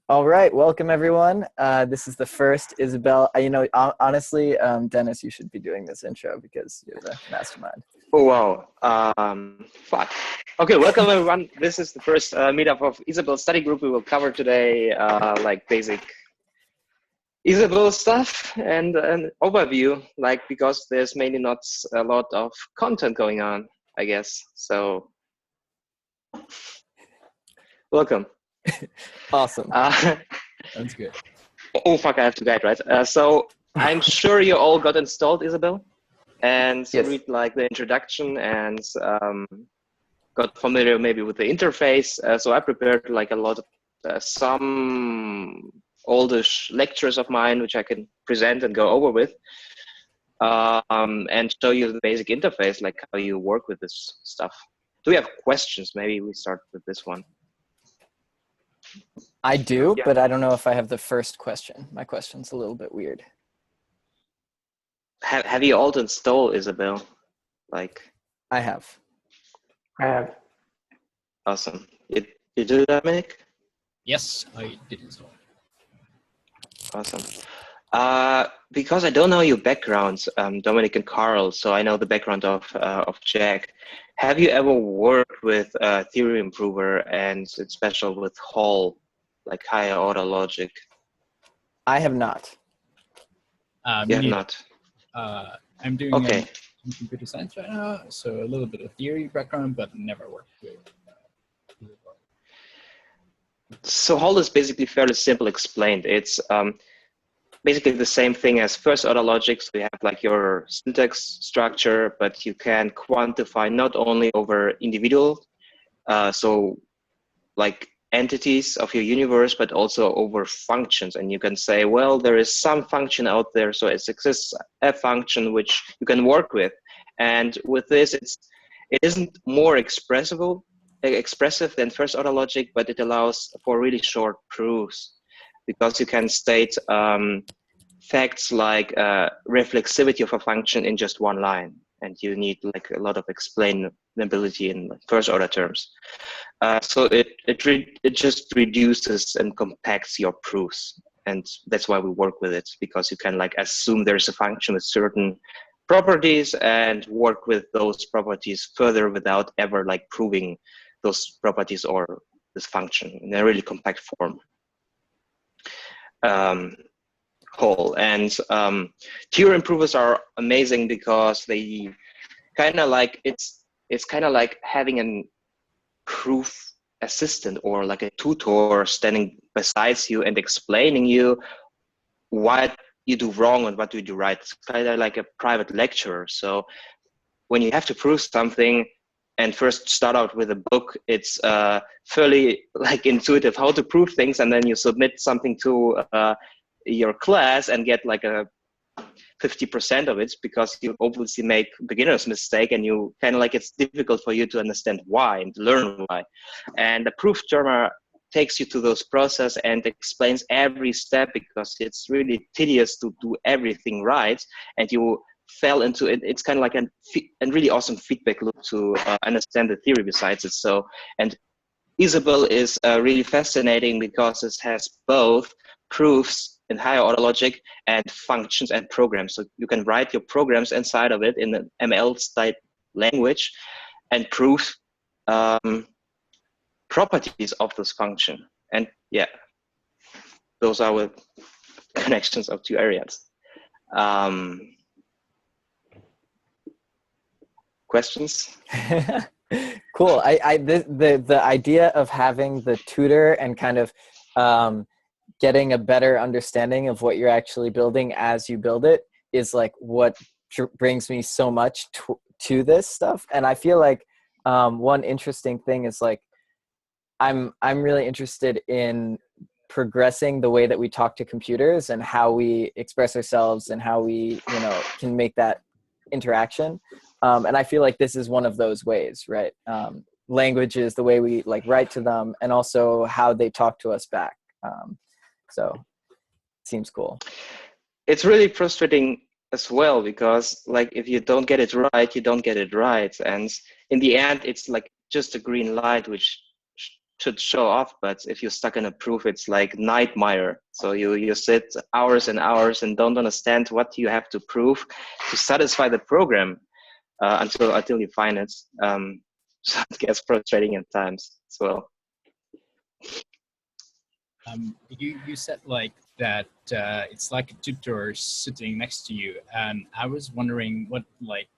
All right, welcome everyone. This is the first Isabelle. Honestly, Dennis, you should be doing this intro because you're the mastermind. Oh, wow. Fuck. Okay, welcome everyone. This is the first meetup of Isabelle study group. We will cover today like basic Isabelle stuff and an overview, like because there's mainly not a lot of content going on, I guess. So, welcome. Awesome. Sounds good. Oh, fuck, I have to guide, right? So, I'm sure you all got installed, Isabelle, and Yes. read like the introduction and got familiar maybe with the interface. So I prepared like a lot of some oldish lectures of mine, which I can present and go over with, and show you the basic interface, like how you work with this stuff. Do you have questions? Maybe we start with this one. I do, but I don't know if I have the first question. My question's a little bit weird. Have you all installed, Isabelle? Like, I have. Awesome. You do that, Mick? Yes, I did install. Awesome. Because I don't know your backgrounds, Dominic and Carl, so I know the background of Jack. Have you ever worked with Theory Improver and in special with Hall, like higher order logic? I have not. You have not? I'm doing some computer science right now, so a little bit of theory background, but never worked with. So Hall is basically fairly simple explained. It's basically the same thing as first order logic. So you have like your syntax structure, but you can quantify not only over individual, so like entities of your universe, but also over functions. And you can say, well, there is some function out there, so it exists a function which you can work with. And with this, it isn't more expressive than first order logic, but it allows for really short proofs, because you can state facts like reflexivity of a function in just one line, and you need like a lot of explainability in first order terms. So it just reduces and compacts your proofs, and that's why we work with it, because you can like assume there's a function with certain properties and work with those properties further without ever like proving those properties or this function in a really compact form. Whole and theory improvers are amazing because they kind of like it's kind of like having a proof assistant or like a tutor standing beside you and explaining you what you do wrong and what you do right. It's kind of like a private lecturer. So when you have to prove something and first start out with a book, it's fairly like intuitive how to prove things, and then you submit something to your class and get like a 50% of it, because you obviously make beginner's mistake, and you kind of like it's difficult for you to understand why and to learn why. And the proof journal takes you to those process and explains every step, because it's really tedious to do everything right, and you fell into it. It's kind of like a really awesome feedback loop to understand the theory besides it. So, and Isabelle is really fascinating because it has both proofs in higher order logic and functions and programs. So you can write your programs inside of it in an ML style language and prove properties of this function. And yeah, those are the connections of two areas. Questions? Cool. The idea of having the tutor and kind of getting a better understanding of what you're actually building as you build it is like what brings me so much to this stuff. And I feel like one interesting thing is like I'm really interested in progressing the way that we talk to computers and how we express ourselves and how we can make that interaction. And I feel like this is one of those ways, right? Language is the way we like write to them, and also how they talk to us back. So it seems cool. It's really frustrating as well, because like if you don't get it right, you don't get it right. And in the end, it's like just a green light, which should show off, but if you're stuck in a proof, it's like nightmare. So you sit hours and hours and don't understand what you have to prove to satisfy the program until you find it. So it gets frustrating at times as well. You said like that it's like a tutor sitting next to you, and I was wondering what like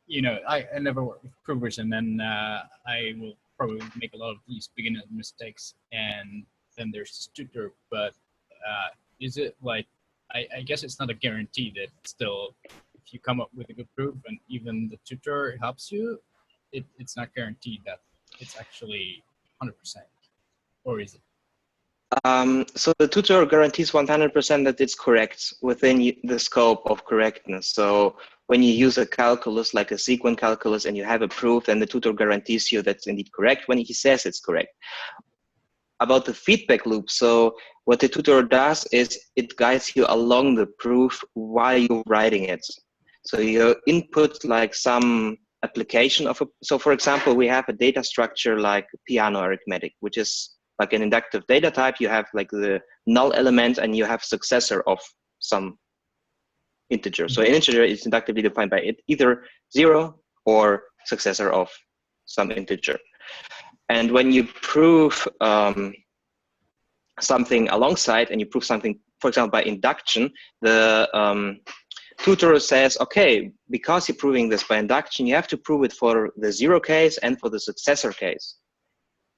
you know, I never work with provers, and then I will probably make a lot of these beginner mistakes, and then there's this tutor. But is it like, I guess it's not a guarantee that still, if you come up with a good proof and even the tutor helps you, it's not guaranteed that it's actually 100%, or is it? So the tutor guarantees 100% that it's correct within the scope of correctness. So when you use a calculus like a sequent calculus and you have a proof, then the tutor guarantees you that's indeed correct when he says it's correct. About the feedback loop, so what the tutor does is it guides you along the proof while you're writing it. So you input like some application of so for example, we have a data structure like piano arithmetic, which is like an inductive data type. You have like the null element and you have successor of some integer. So an integer is inductively defined by it, either 0 or successor of some integer. And when you prove something alongside, and you prove something, for example, by induction, the tutor says, okay, because you're proving this by induction, you have to prove it for the 0 case and for the successor case.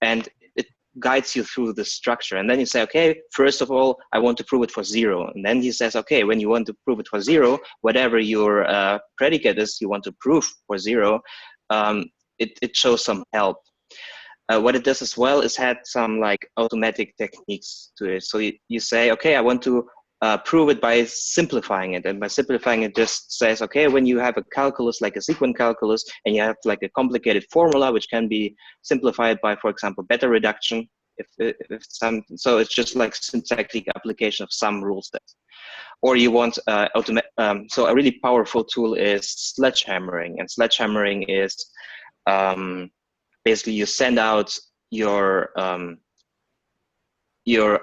And it guides you through the structure. And then you say, okay, first of all, I want to prove it for 0. And then he says, okay, when you want to prove it for 0, whatever your predicate is you want to prove for 0, it shows some help. What it does as well is add some like automatic techniques to it. So you say, okay, I want to prove it by simplifying it. And by simplifying it just says, okay, when you have a calculus like a sequent calculus and you have like a complicated formula which can be simplified by, for example, beta reduction, so it's just like syntactic application of some rule sets. Or you want so a really powerful tool is sledgehammering. And sledgehammering is basically you send out your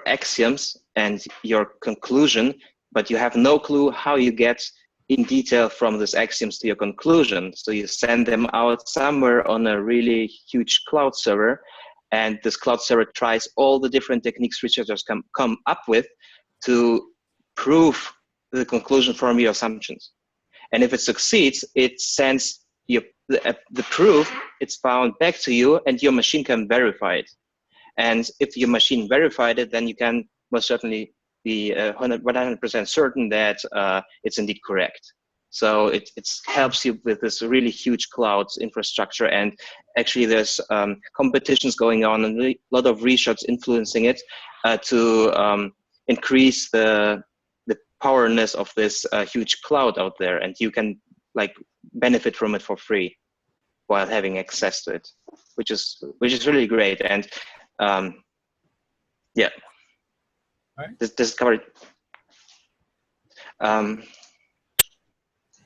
axioms and your conclusion, but you have no clue how you get in detail from these axioms to your conclusion. So you send them out somewhere on a really huge cloud server, and this cloud server tries all the different techniques researchers come up with to prove the conclusion from your assumptions. And if it succeeds, it sends the proof, it's found back to you, and your machine can verify it. And if your machine verified it, then you can most certainly be 100% certain that it's indeed correct. So it helps you with this really huge cloud infrastructure. And actually there's competitions going on and a lot of research influencing it to increase the powerness of this huge cloud out there. And you can like benefit from it for free while having access to it, which is really great. And yeah, all right. This covered.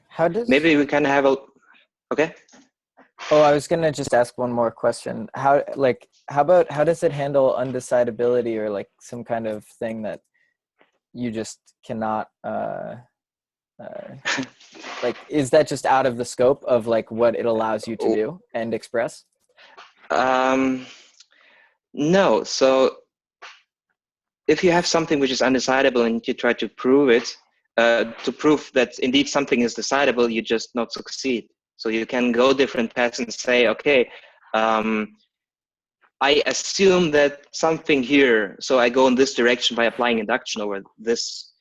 How does maybe we can have a okay. Oh, I was gonna just ask one more question. How does it handle undecidability or like some kind of thing that you just cannot like, is that just out of the scope of like what it allows you to do and express? No. So if you have something which is undecidable and you try to prove it, to prove that indeed something is decidable, you just not succeed. So you can go different paths and say, okay, I assume that something here, so I go in this direction by applying induction over this.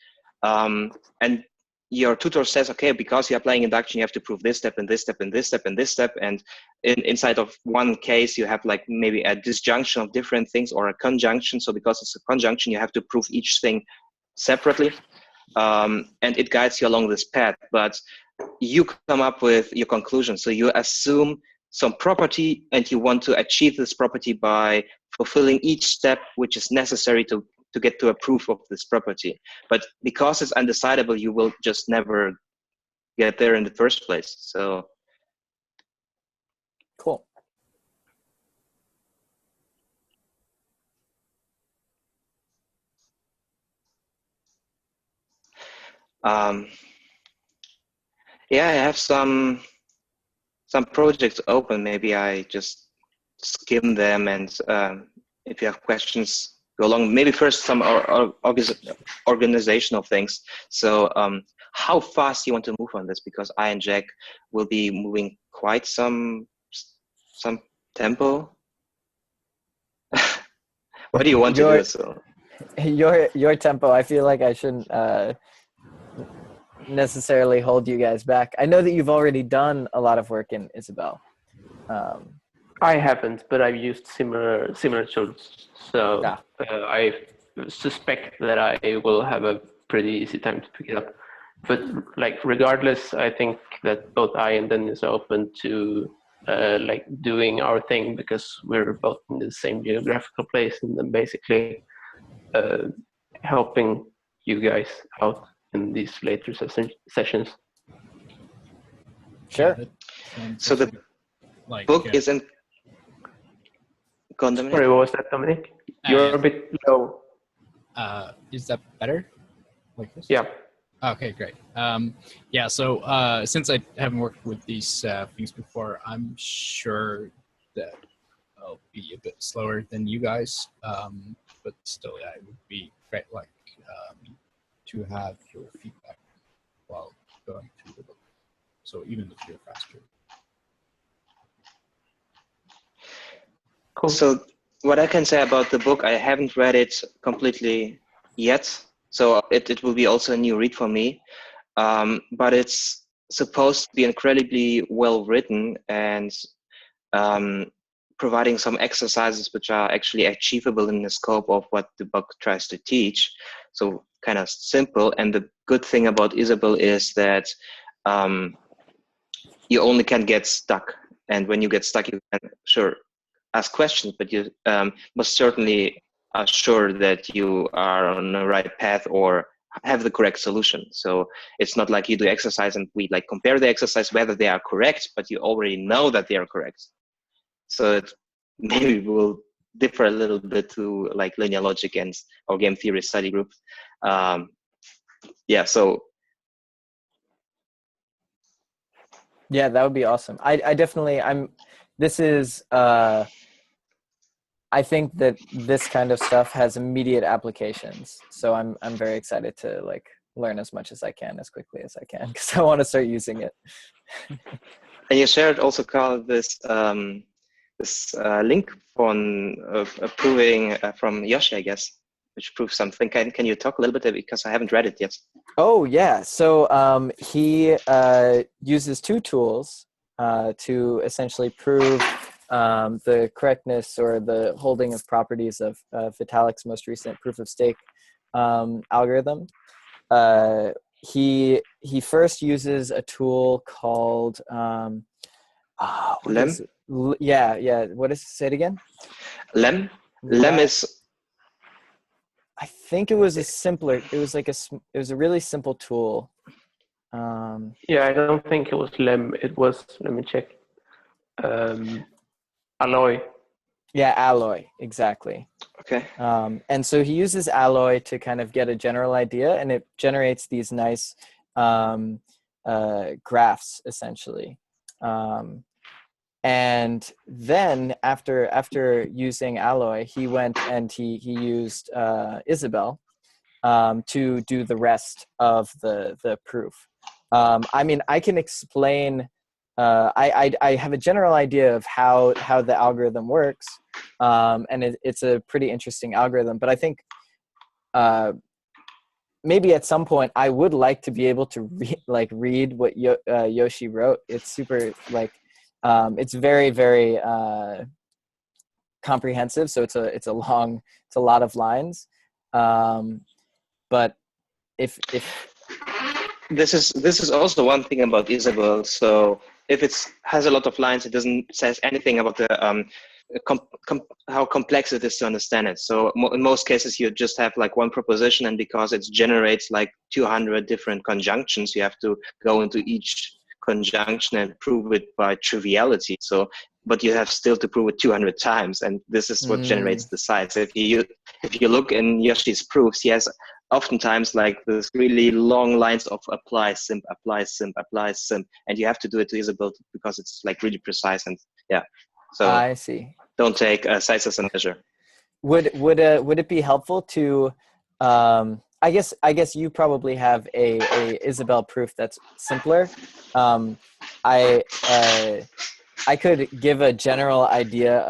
And your tutor says, okay, because you're applying induction, you have to prove this step and this step and this step and this step. And inside of one case, you have like maybe a disjunction of different things or a conjunction. So because it's a conjunction, you have to prove each thing separately. And it guides you along this path, but you come up with your conclusion. So you assume some property and you want to achieve this property by fulfilling each step which is necessary to get to a proof of this property. But because it's undecidable, you will just never get there in the first place. So cool. Yeah, I have some projects open. Maybe I just skim them, and if you have questions, go along. Maybe first some organizational things. So how fast you want to move on this? Because I and Jack will be moving quite some tempo. What do you want to do? So your tempo. I feel like I shouldn't necessarily hold you guys back. I know that you've already done a lot of work in Isabelle. I haven't, but I've used similar tools, so I suspect that I will have a pretty easy time to pick it up. But like, regardless, I think that both I and Denis are open to like doing our thing, because we're both in the same geographical place, and then basically helping you guys out in these later sessions. Sure. Yeah, so the book isn't. Sorry, what was that, Dominic? You're a bit low. Is that better? Like this? Yeah. Okay, great. Yeah, so since I haven't worked with these things before, I'm sure that I'll be a bit slower than you guys, but still, yeah, it would be great, like, to have your feedback while going through the book. So even if you're faster. Cool. So what I can say about the book, I haven't read it completely yet. So it will be also a new read for me. But it's supposed to be incredibly well written, and providing some exercises which are actually achievable in the scope of what the book tries to teach. So kind of simple. And the good thing about Isabelle is that you only can get stuck. And when you get stuck, you can ask questions, but you must certainly are sure that you are on the right path or have the correct solution. So it's not like you do exercise and we like compare the exercise whether they are correct, but you already know that they are correct. So it maybe will differ a little bit to like linear logic and or game theory study group. Yeah, so Yeah, that would be awesome. I definitely I think that this kind of stuff has immediate applications. So I'm very excited to like learn as much as I can as quickly as I can, because I want to start using it. And you shared also, Carl, this link on approving from Yoshi, I guess, which proves something. Can you talk a little bit, because I haven't read it yet? Oh yeah, so he uses two tools to essentially prove the correctness or the holding of properties of Vitalik's most recent proof of stake algorithm. He first uses a tool called Lem. Yeah. What is it? Say it again. Lem. Lem is. I think it was a simpler. It was like it was a really simple tool. Yeah, I don't think it was Lem. It was, let me check. Alloy. Yeah, Alloy, exactly. Okay. And so he uses Alloy to kind of get a general idea, and it generates these nice graphs, essentially. And then after using Alloy, he went and he used Isabelle to do the rest of the proof. I mean, I can explain. I have a general idea of how the algorithm works, and it's a pretty interesting algorithm. But I think maybe at some point I would like to be able to read what Yoshi wrote. It's super like. It's very, very comprehensive. So it's a lot of lines. But if this is also one thing about Isabelle. So if it has a lot of lines, it doesn't says anything about the how complex it is to understand it. So in most cases, you just have like one proposition, and because it generates like 200 different conjunctions, you have to go into each conjunction and prove it by triviality. So, but you have still to prove it 200 times, and this is what generates the size. If you look in Yoshi's proofs, he has oftentimes like this really long lines of apply simp, apply simp, apply simp, and you have to do it to Isabelle because it's like really precise. And yeah, so I see. don't take size as a measure. Would it be helpful to I guess you probably have a Isabelle proof that's simpler. I could give a general idea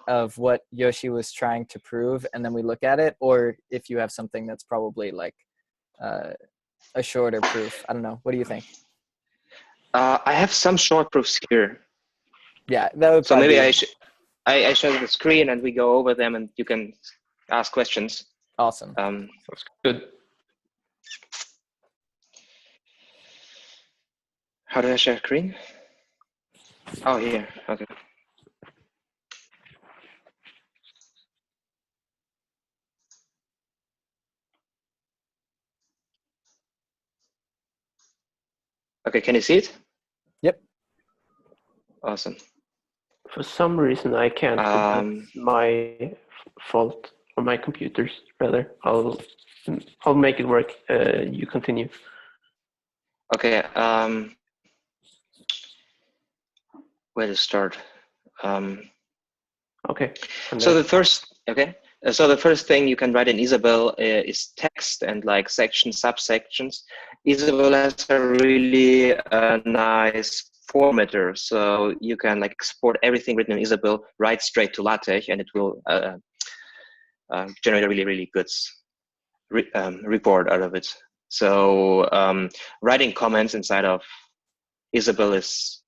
of what Yoshi was trying to prove, and then we look at it. Or if you have something that's probably like a shorter proof, I don't know. What do you think? I have some short proofs here. Yeah, that would. So maybe I show the screen and we go over them, and you can ask questions. Awesome. Sounds good. How do I share screen? Oh, here. Okay. Okay, can you see it? Yep. Awesome. For some reason, I can't. But that's my fault, or my computer's rather. I'll make it work. You continue. Okay. Where to start? Okay. So the first thing you can write in Isabelle is text and like sections, subsections. Isabelle has a really nice formatter, so you can like export everything written in Isabelle right straight to LaTeX, and it will generate a really, really good report out of it. So writing comments inside of Isabelle is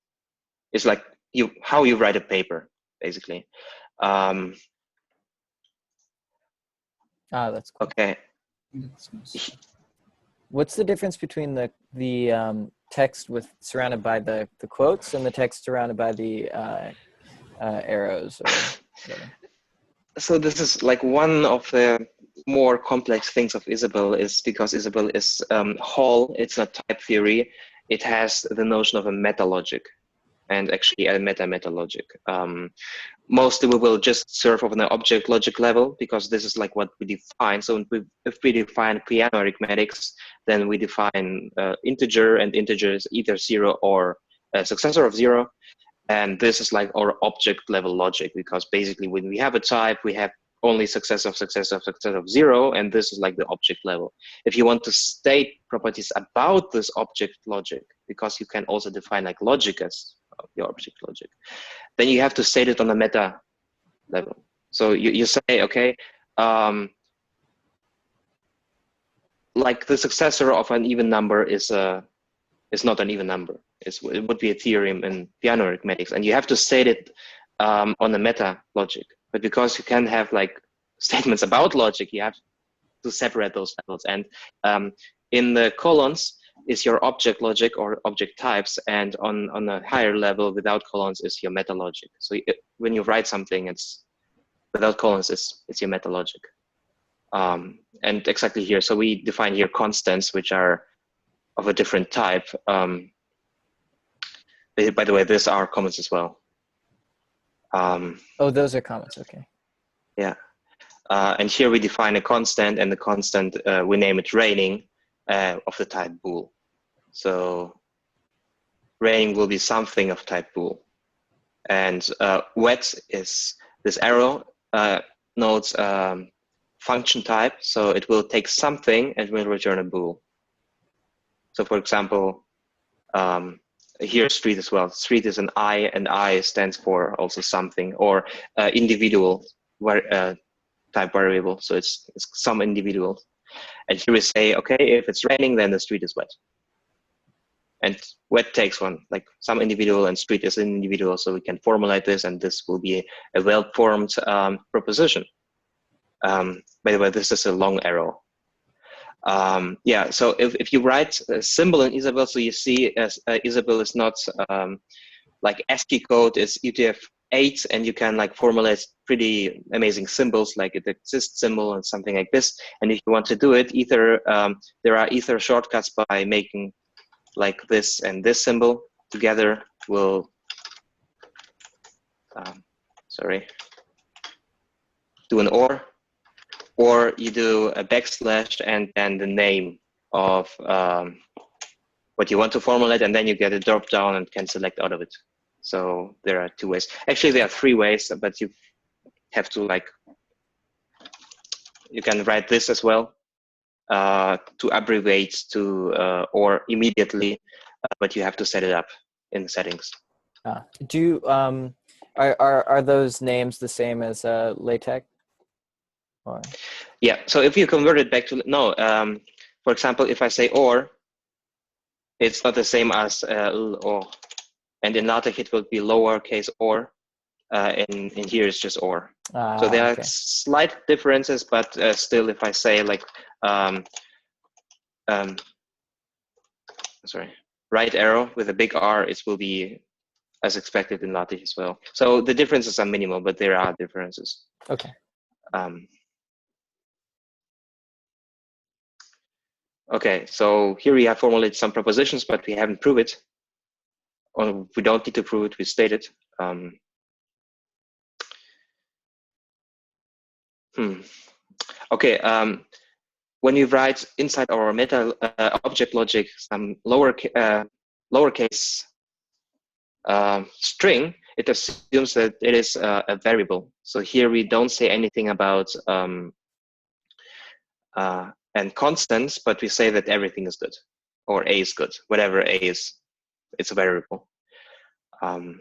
like how you write a paper, basically. That's cool. Okay. What's the difference between the text surrounded by the quotes and the text surrounded by the arrows? Or whatever? So this is like one of the more complex things of Isabelle, is because Isabelle is whole. It's not type theory. It has the notion of a meta logic, and actually a meta logic. Mostly we will just serve on an object logic level, because this is like what we define. So if we define piano arithmetics, then we define integer, and integer is either 0 or a successor of 0. And this is like our object level logic, because basically when we have a type, we have only successor of 0, and this is like the object level. If you want to state properties about this object logic, because you can also define like logic as your object logic, then you have to state it on a meta level. So you say, okay, like the successor of an even number is not an even number. It would be a theorem in piano arithmetics, and you have to state it on a meta logic. But because you can have like statements about logic, you have to separate those levels. And in the colons is your object logic or object types, and on a higher level without colons is your meta logic. So when you write something, it's without colons, it's your meta logic. And exactly here, so we define here constants, which are of a different type. By the way, these are comments as well. Oh, those are comments. Okay. Yeah. And here we define a constant, and the constant, we name it raining, of the type bool. So raining will be something of type bool. And wet is this arrow notes function type. So it will take something and will return a bool. So for example, here street as well. Street is an I, and I stands for also something, or individual type variable. So it's some individual. And here we say, okay, if it's raining, then the street is wet. And wet takes one, like some individual, and street is an individual. So we can formulate this, and this will be a well-formed proposition. By the way, this is a long arrow. Yeah, so if you write a symbol in Isabelle, so you see Isabelle is not like ASCII code, is UTF-8, and you can like formulate pretty amazing symbols, like it exists symbol and something like this. And if you want to do it, either there are either shortcuts by making like this and this symbol together will, do an or you do a backslash and then the name of what you want to formulate, and then you get a drop down and can select out of it. So there are 2 ways. Actually, there are 3 ways, but you have to you can write this as well to abbreviate to or immediately, but you have to set it up in the settings. Do you, are those names the same as LaTeX? Or? Yeah, so if you convert it back to, no, for example, if I say or, it's not the same as or. And in LaTeX, it will be lowercase or. In here, it's just or. So there are slight differences, but still, if I say like, sorry, right arrow with a big R, it will be as expected in LaTeX as well. So the differences are minimal, but there are differences. Okay. Okay, so here we have formulated some propositions, but we haven't proved it. Or we don't need to prove it, we state it. Okay, when you write inside our meta object logic some lowercase string, it assumes that it is a variable. So here we don't say anything about and constants, but we say that everything is good, or A is good, whatever A is, it's a variable. And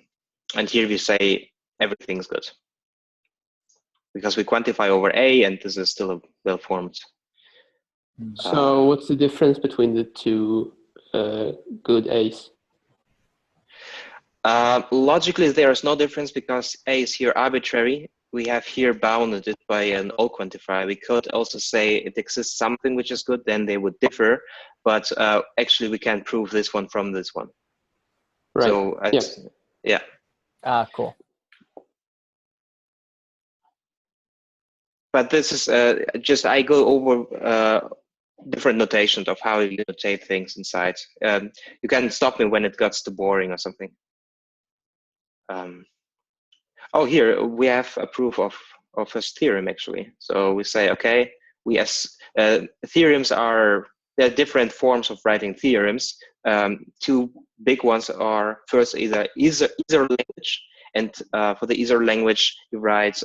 here we say everything is good, because we quantify over A, and this is still a well-formed. So what's the difference between the 2 good A's? Logically, there is no difference because A is here arbitrary. We have here bounded it by an all quantifier. We could also say it exists something which is good, then they would differ. But actually, we can prove this one from this one. Right. So, yeah. Cool. But this is just, I go over different notations of how you notate things inside. You can stop me when it gets too boring or something. Oh, here we have a proof of a theorem actually. So we say, okay, theorems are, there are different forms of writing theorems. 2 big ones are first either language, and for the either language you write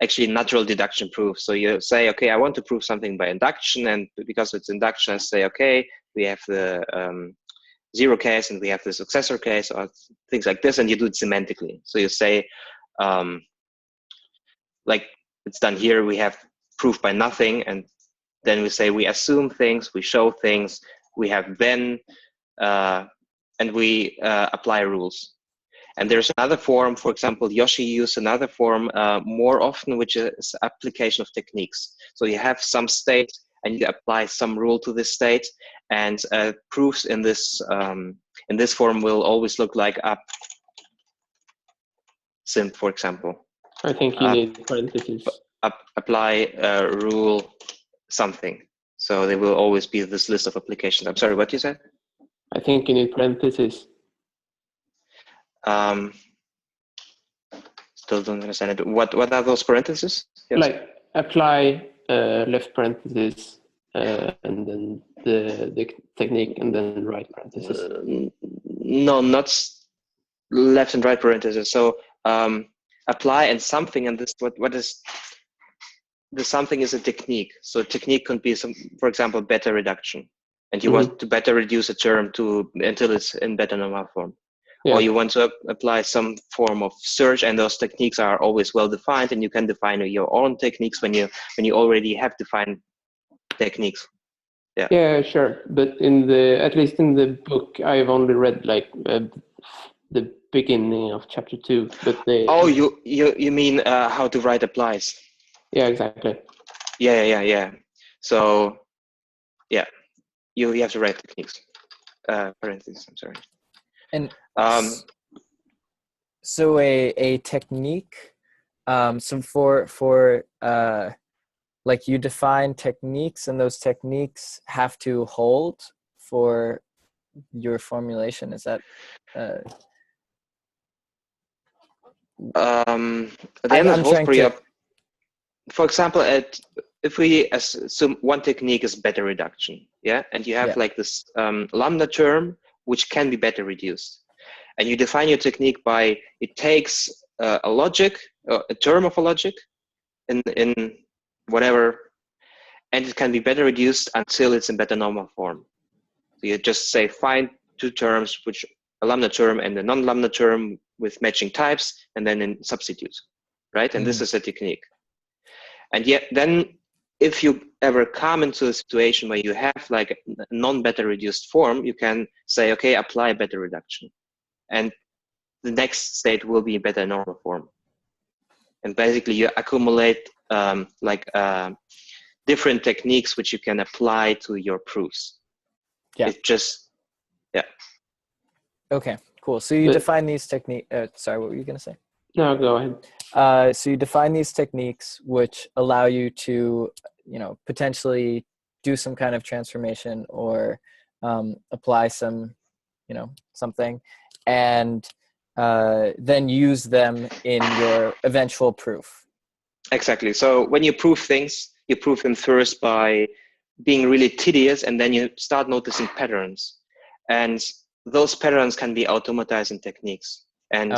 actually natural deduction proof. So you say, okay, I want to prove something by induction, and because it's induction, I say, okay, we have the 0 case and we have the successor case, or things like this, and you do it semantically. So you say, like it's done here, we have proof by nothing, and then we say we assume things, we show things, we have then, and we apply rules. And there's another form, for example, Yoshi used another form more often, which is application of techniques. So you have some state and you apply some rule to this state, and proofs in this form will always look like up sim, for example. I think you need parentheses. Apply rule something. So there will always be this list of applications. I'm sorry, what you said? I think you need parentheses. Still don't understand it. What are those parentheses? Yes. Like apply left parentheses and then the technique and then right parentheses. No, not left and right parentheses. So apply and something, and this what is the something is a technique. So technique could be some, for example, beta reduction, and you want to better reduce a term until it's in beta normal form. Yeah. Or you want to apply some form of search, and those techniques are always well defined, and you can define your own techniques when you already have defined techniques. Yeah. Yeah, sure. But at least in the book, I've only read like the beginning of chapter 2. But oh, you mean how to write applies? Yeah, exactly. Yeah. So yeah, you have to write techniques. Parentheses. I'm sorry. And so a technique. So for like you define techniques, and those techniques have to hold for your formulation. Is that? Then it holds for example, if we assume one technique is beta reduction, yeah, and you have like this lambda term which can be beta reduced, and you define your technique by it takes a logic, a term of a logic, in whatever, and it can be beta reduced until it's in beta normal form. So you just say find two terms, which a lambda term and a non-lambda term with matching types, and then in substitute, right? And this is a technique. And yet then if you ever come into a situation where you have like a non-beta reduced form, you can say, okay, apply beta reduction. And the next state will be beta normal form. And basically you accumulate different techniques which you can apply to your proofs. Yeah. It just, yeah. Okay, cool. So you define these techniques. Sorry, what were you going to say? No, go ahead. So you define these techniques which allow you to, potentially do some kind of transformation or apply some, something, and then use them in your eventual proof. Exactly. So when you prove things, you prove them first by being really tedious, and then you start noticing patterns. And those patterns can be automatized in techniques. And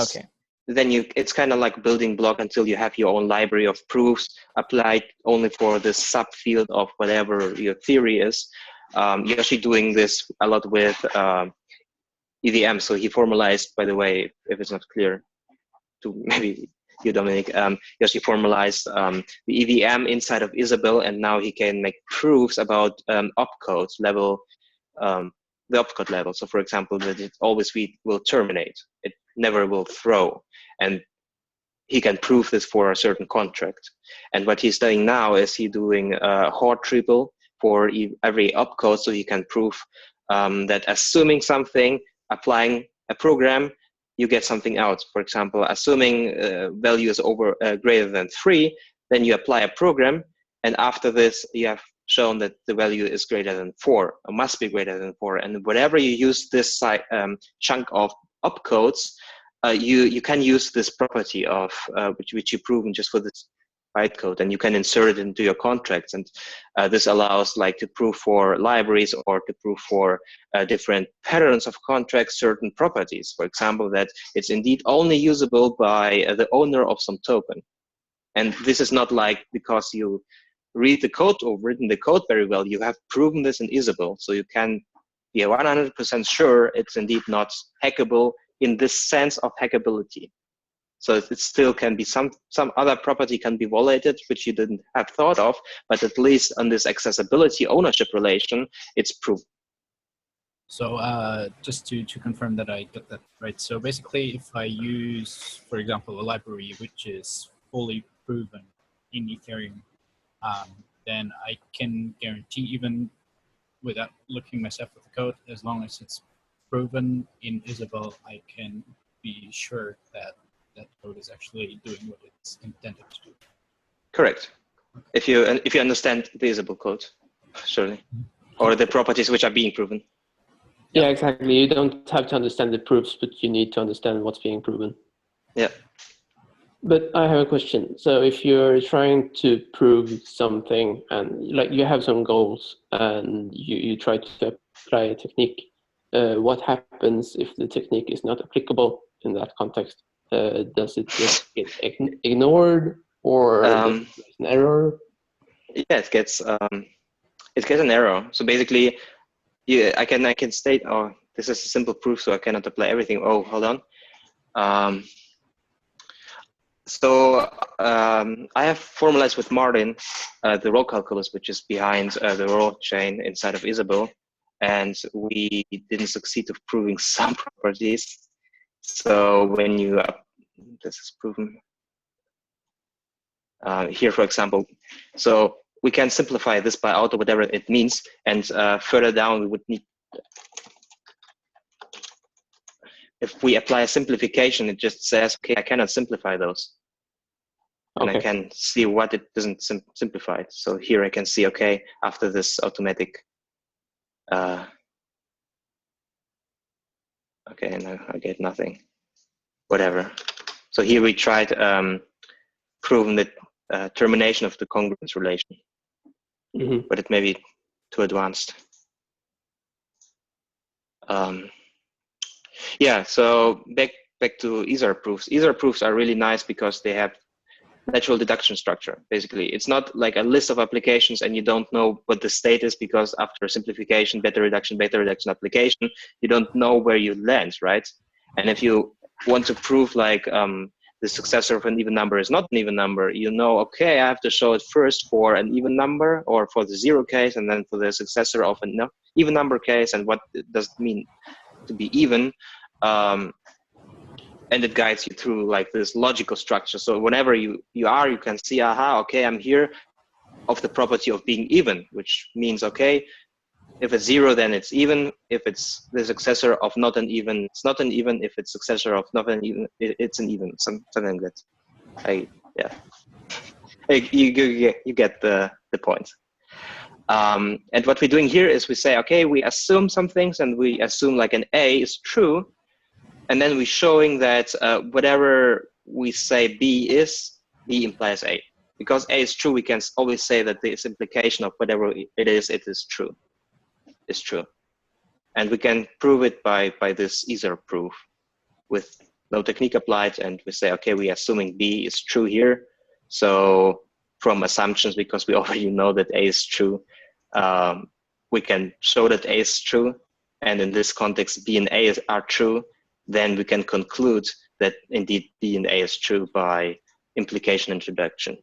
then it's kind of like building block until you have your own library of proofs applied only for this subfield of whatever your theory is. You're actually doing this a lot with EVM. So he formalized, by the way, if it's not clear to maybe you, Dominic, he actually formalized the EVM inside of Isabelle, and now he can make proofs about opcodes level, the opcode level. So for example, that it always will terminate, it never will throw. And he can prove this for a certain contract. And what he's doing now is he's doing a Horde triple for every opcode, so he can prove that assuming something, applying a program, you get something out. For example, assuming value is greater than 3, then you apply a program, and after this you have shown that the value is greater than 4, or must be greater than 4. And whatever you use this chunk of opcodes, you can use this property of which you proven just for this bytecode, and you can insert it into your contracts. And this allows like to prove for libraries or to prove for different patterns of contracts certain properties. For example, that it's indeed only usable by the owner of some token. And this is not like because you read the code or written the code very well, you have proven this in Isabelle. So you can be 100% sure it's indeed not hackable in this sense of hackability. So it still can be some other property can be violated, which you didn't have thought of, but at least on this accessibility ownership relation, it's proof. So just to confirm that I got that right. So basically, if I use, for example, a library which is fully proven in Ethereum, then I can guarantee, even without looking myself at the code, as long as it's proven in Isabelle, I can be sure that that code is actually doing what it's intended to do. Correct. Okay. If you understand the Isabelle code, surely, or the properties which are being proven. Yeah, exactly. You don't have to understand the proofs, but you need to understand what's being proven. Yeah. But I have a question. So if you're trying to prove something and like you have some goals and you try to apply a technique, what happens if the technique is not applicable in that context? Does it just get ignored, or an error? Yeah, it gets an error. So basically, yeah, I can state, oh, this is a simple proof, so I cannot apply everything. Oh, hold on. I have formalized with Martin the rho calculus, which is behind the rho chain inside of Isabelle, and we didn't succeed of proving some properties. So when you this is proven here, for example, so we can simplify this by auto, whatever it means, and further down we would need. If we apply a simplification, it just says, okay, I cannot simplify those. And I can see what it doesn't simplify. So here I can see, okay, after this automatic, okay, and I get nothing, whatever. So here we tried proving that termination of the congruence relation. Mm-hmm. But it may be too advanced. Yeah, so back to Isar proofs. Isar proofs are really nice because they have natural deduction structure. Basically, it's not like a list of applications and you don't know what the state is, because after simplification, beta reduction application, you don't know where you land, right? And if you want to prove like the successor of an even number is not an even number, you know, okay, I have to show it first for an even number or for the 0 case, and then for the successor of an even number case, and what does it mean to be even. And it guides you through like this logical structure. So whenever you can see, aha, okay, I'm here of the property of being even, which means, okay, if it's 0, then it's even. If it's the successor of not an even, it's not an even. If it's successor of not an even, it's an even. Something like that. You get the point. And what we're doing here is we say, okay, we assume some things, and we assume like an A is true. And then we're showing that whatever we say B is, B implies A. Because A is true, we can always say that this implication of whatever it is true. Is true. And we can prove it by this Isar proof with no technique applied. And we say, okay, we're assuming B is true here. So from assumptions, because we already know that A is true, we can show that A is true. And in this context, B and A are true. Then we can conclude that indeed B and A is true by implication introduction.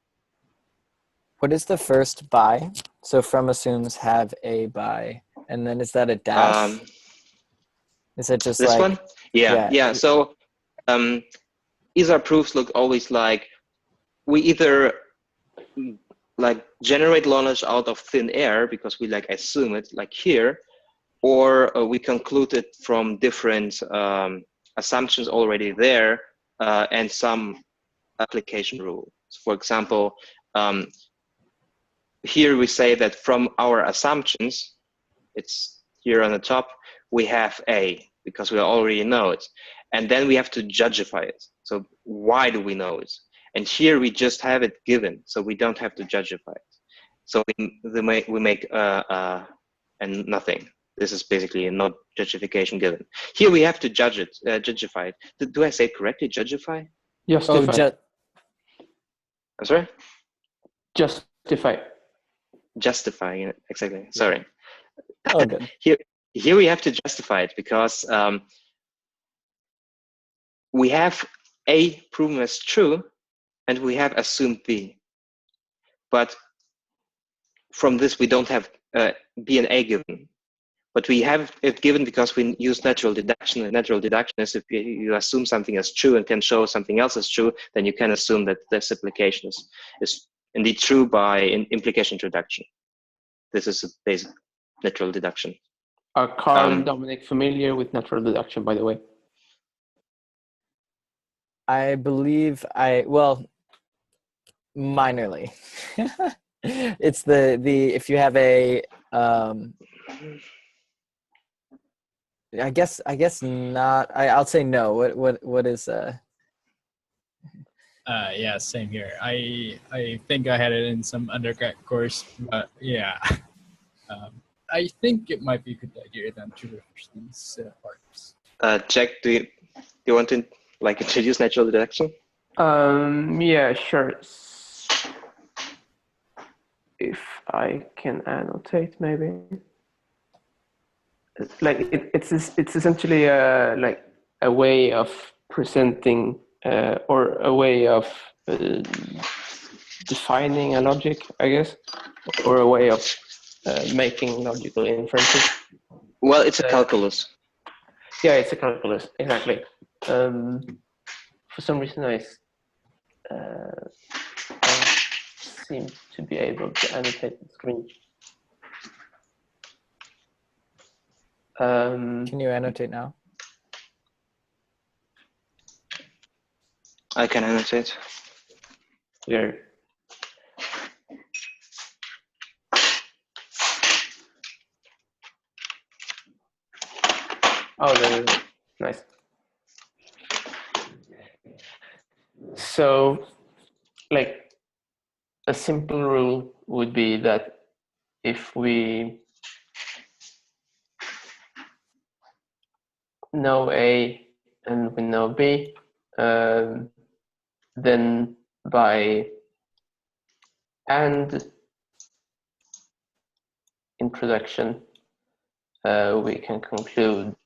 What is the first by? So from assumes have A by, and then is that a dash? Is it just this like one? Yeah. So Isar proofs look always like we either like generate knowledge out of thin air because we like assume it, like here, or we conclude it from different assumptions already there and some application rule. So for example, here we say that from our assumptions, it's here on the top, we have A because we already know it. And then we have to judgify it. So why do we know it? And here we just have it given, so we don't have to judgify it. So we make and nothing. This is basically a not justification given. Here we have to judge it, judgify it. Do I say it correctly? Judgify? Justify. I'm sorry? Justify. Justifying it, exactly. Sorry. Oh, good. Here we have to justify it because we have A proven as true, and we have assumed B. But from this, we don't have B and A given. But we have it given because we use natural deduction. And natural deduction is if you assume something as true and can show something else as true, then you can assume that this application is indeed true by implication introduction. This is a basic natural deduction. Are Carl and Dominic familiar with natural deduction, by the way? I believe well, minorly. It's the if you have a I guess not. I'll say no. What is Yeah, same here. I think I had it in some undergrad course, but yeah. I think it might be a good idea then to rehearse these parts. Jack, do you want to like introduce natural deduction? Yeah, sure. If I can annotate, maybe. Like it's essentially like a way of presenting or a way of defining a logic, I guess, or a way of making logical inferences. Well, it's a calculus. Yeah, it's a calculus, exactly. For some reason, I seem to be able to annotate the screen. can you annotate now? I can annotate. Yeah. Oh, there. Nice. So, like, a simple rule would be that if we know A and we know B, then by and introduction, we can conclude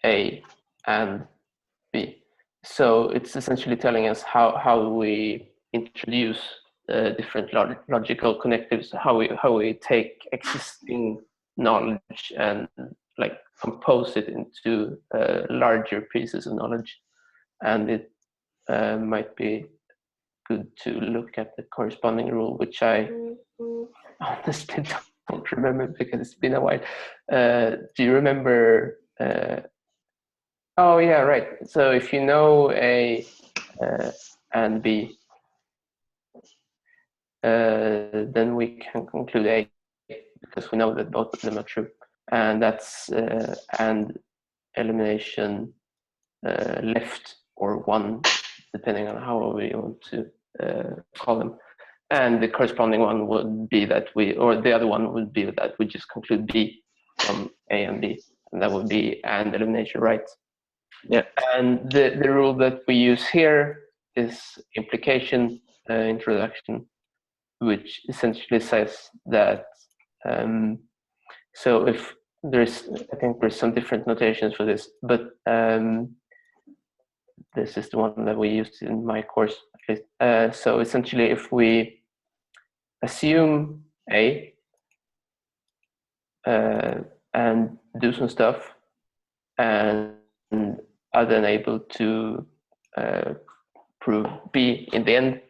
A and B. So it's essentially telling us how we introduce different logical connectives, how we take existing knowledge and like compose it into larger pieces of knowledge. And it might be good to look at the corresponding rule, which I honestly don't remember because it's been a while. Do you remember? Oh yeah, right. So if you know A and B, then we can conclude A because we know that both of them are true, and that's and elimination left or one, depending on how we want to call them. And the corresponding one would be that the other one would be that we just conclude B from A and B, and that would be and elimination right. Yeah. And the rule that we use here is implication introduction, which essentially says that so if I think there's some different notations for this, but this is the one that we used in my course at least. So essentially, if we assume A and do some stuff and are then able to prove B in the end,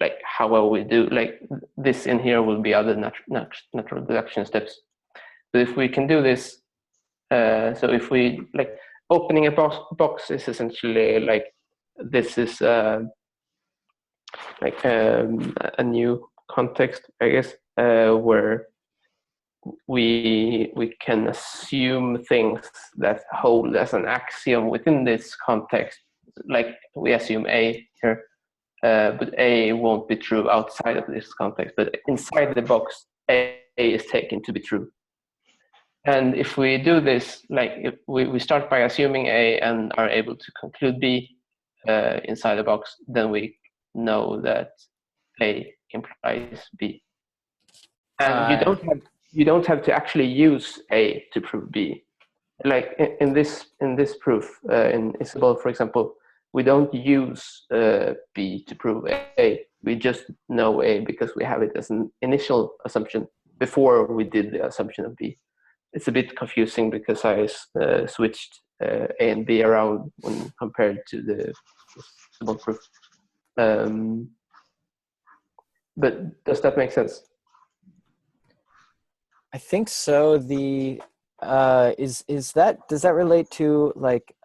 like how well we do, like this in here will be other natural deduction steps. But if we can do this, so if we like opening a box is essentially like this is like a new context, I guess, where we can assume things that hold as an axiom within this context. Like we assume A here, but A won't be true outside of this context. But inside the box, A is taken to be true. And if we do this, like if we start by assuming A and are able to conclude B inside the box, then we know that A implies B. And you don't have to actually use A to prove B. Like in this proof, in Isabelle, for example, we don't use B to prove A. We just know A because we have it as an initial assumption before we did the assumption of B. It's a bit confusing because I switched A and B around when compared to the Isabelle proof. But does that make sense? I think so. The does that relate to like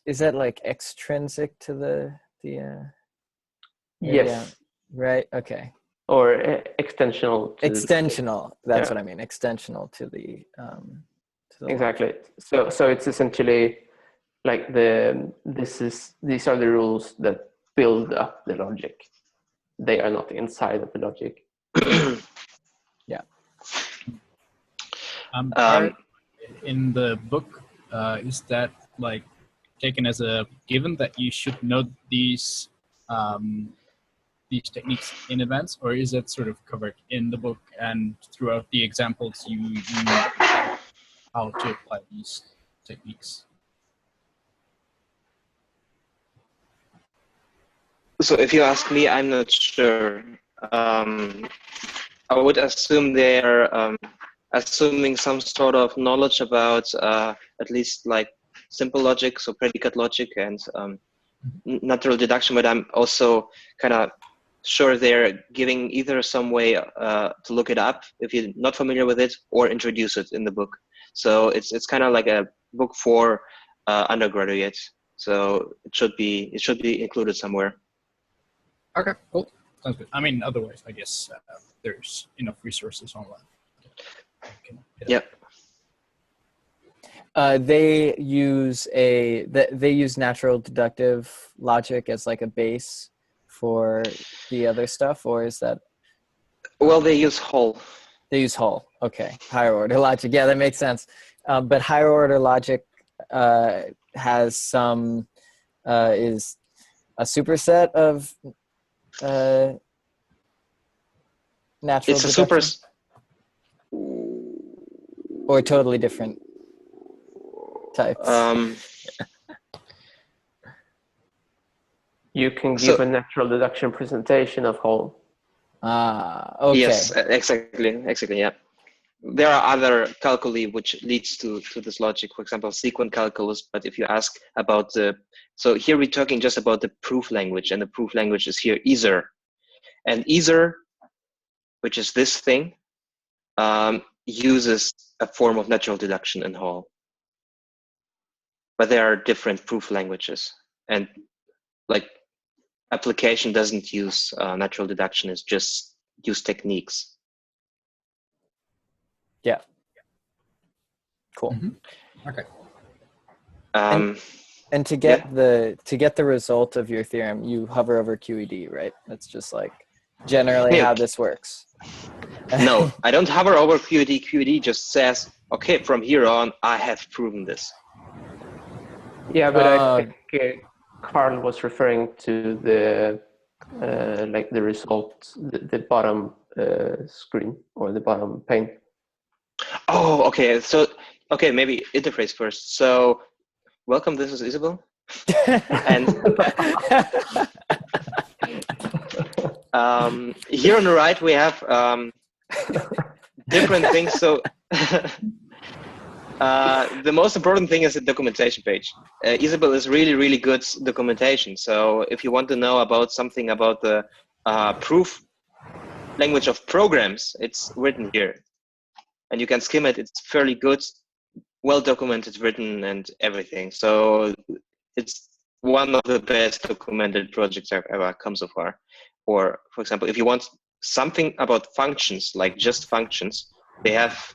is that like extrinsic to the yes, right, okay, or extensional that's what I mean, extensional to the exactly logic. So it's essentially like these are the rules that build up the logic. They are not inside of the logic. Yeah. In the book, is that like taken as a given that you should know these techniques in advance, or is it sort of covered in the book and throughout the examples you how to apply these techniques? So if you ask me, I'm not sure. I would assume they're assuming some sort of knowledge about at least like simple logic, so predicate logic and natural deduction, but I'm also kind of sure they're giving either some way to look it up if you're not familiar with it, or introduce it in the book. So it's kind of like a book for undergraduates. So it should be included somewhere. Okay, cool. Sounds good. I mean, otherwise, I guess there's enough resources online. Yep. They use natural deductive logic as like a base, for the other stuff, or is that? Well, they use whole. They use whole. Okay, higher order logic. Yeah, that makes sense. But higher order logic has some is a superset of natural It's a deduction, or totally different types. You can give a natural deduction presentation of whole. Okay. Yes, exactly, yeah. There are other calculi which leads to this logic, for example, sequent calculus. But if you ask about so here we're talking just about the proof language, and the proof language is here either. And either, which is this thing, uses a form of natural deduction in whole. But there are different proof languages, and like application doesn't use natural deduction, it's just use techniques. Yeah. Cool. Okay. And to get the result of your theorem, you hover over QED, right? That's just like generally how this works. No, I don't hover over QED. QED just says, okay, from here on, I have proven this. Yeah, but I think Carl was referring to the like the result, the bottom screen or the bottom pane. Oh, okay. So, okay, maybe interface first. So, welcome. This is Isabelle. And here on the right, we have different things. So, the most important thing is the documentation page. Isabelle is really, really good documentation. So, if you want to know about something about the proof language of programs, it's written here. And you can skim it. It's fairly good, well documented, written, and everything. So it's one of the best documented projects I've ever come so far. Or, for example, if you want something about functions, like just functions, they have,